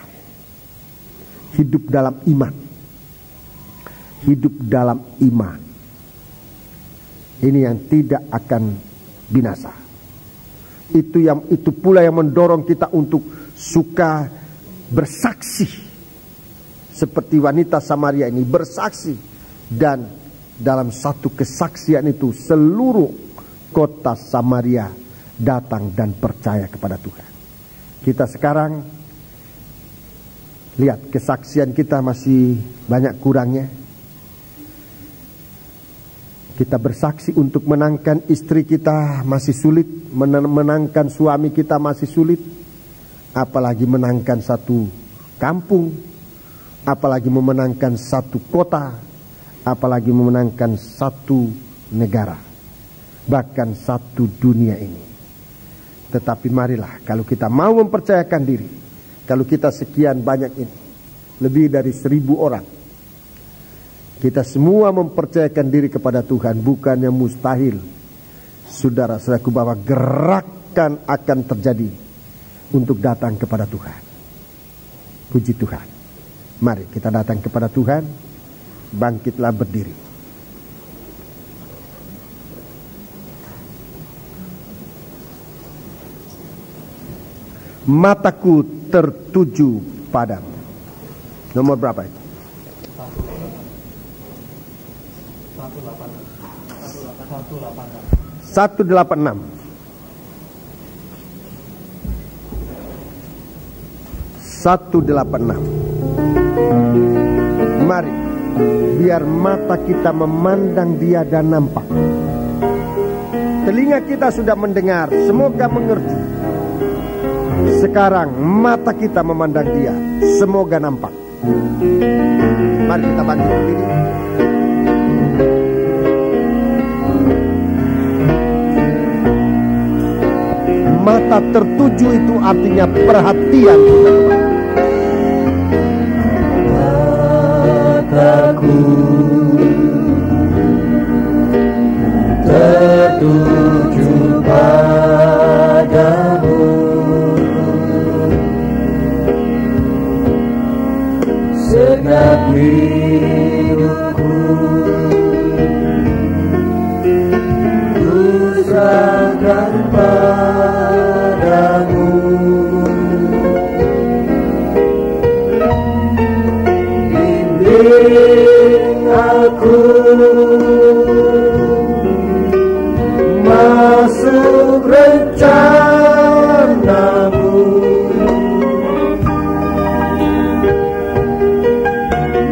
Hidup dalam iman. Hidup dalam iman. Ini yang tidak akan binasa. Itu pula yang mendorong kita untuk suka bersaksi. Seperti wanita Samaria ini bersaksi. Dan dalam satu kesaksian itu seluruh kota Samaria datang dan percaya kepada Tuhan. Kita sekarang lihat kesaksian kita masih banyak kurangnya. Kita bersaksi untuk menangkan istri kita masih sulit, menangkan suami kita masih sulit, apalagi menangkan satu kampung, apalagi memenangkan satu kota, apalagi memenangkan satu negara, bahkan satu dunia ini. Tetapi marilah, kalau kita mau mempercayakan diri, kalau kita sekian banyak ini, lebih dari 1000 orang, kita semua mempercayakan diri kepada Tuhan, bukannya mustahil, saudara-saudaraku, bahwa gerakan akan terjadi untuk datang kepada Tuhan. Puji Tuhan. Mari kita datang kepada Tuhan. Bangkitlah berdiri. Mataku tertuju padamu. Nomor berapa itu? 186. 186. Mari, biar mata kita memandang Dia dan nampak. Telinga kita sudah mendengar, semoga mengerti. Sekarang mata kita memandang Dia, semoga nampak. Mari kita bangkit berdiri. Mata tertuju itu artinya perhatian kita. Mataku tertuju padamu, segenap hidupku ku serahkan padamu. Bimbing aku masuk rencanamu,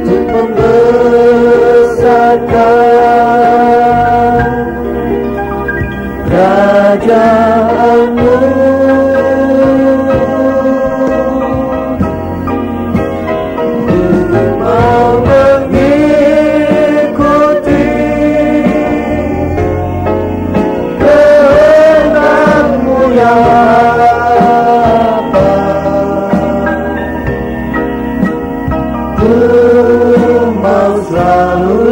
untuk membesarkan kerajaanmu. Mau mengikuti kehendak-Mu ya Bapa. Ku mau selalu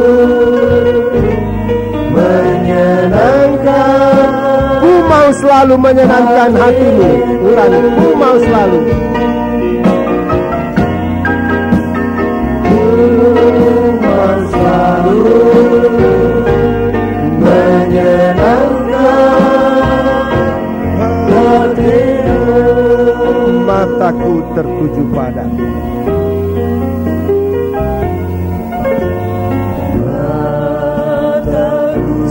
menyenangkan, Ku mau selalu menyenangkan hatimu. Ulangi, ku mau selalu. ku mau selalu menyenangkan hatimu. Mataku tertuju padamu.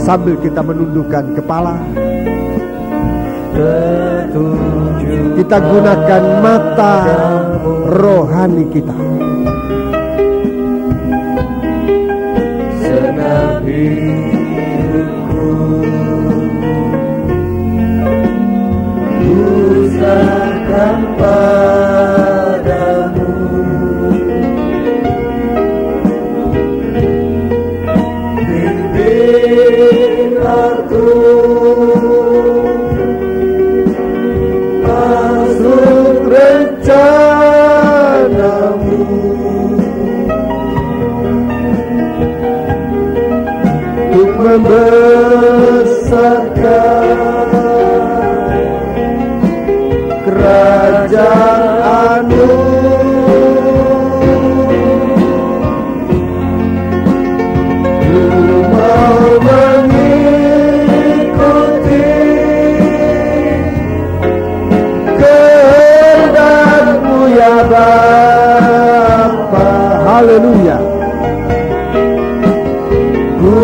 Sambil kita menundukkan kepala, Tertuju kita gunakan mata rohani kita. segenap hidupku ku serahkan padamu. Bimbing aku masuk rencanamu, untuk membesarkan kerajaan-Mu. Ku mau mengikuti kehendak-Mu ya Bapa. Haleluya. Ku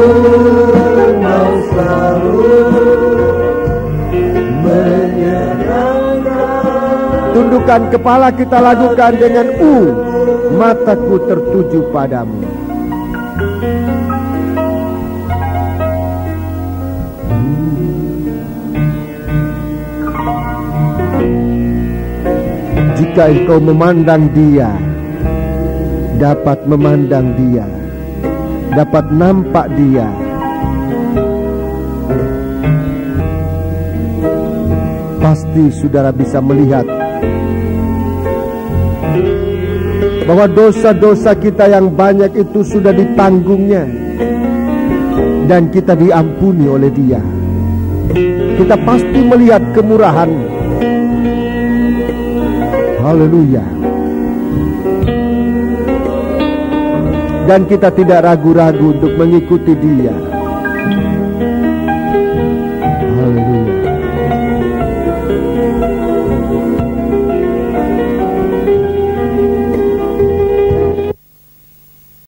mau selalu menyenangkan. Tundukkan kepala, kita lakukan dengan mataku tertuju padamu. Jika engkau memandang Dia, dapat memandang Dia, dapat nampak Dia, pasti saudara bisa melihat bahwa dosa-dosa kita yang banyak itu sudah ditanggungnya dan kita diampuni oleh Dia. Kita pasti melihat kemurahan. Haleluya. Dan kita tidak ragu-ragu untuk mengikuti Dia. Haleluya.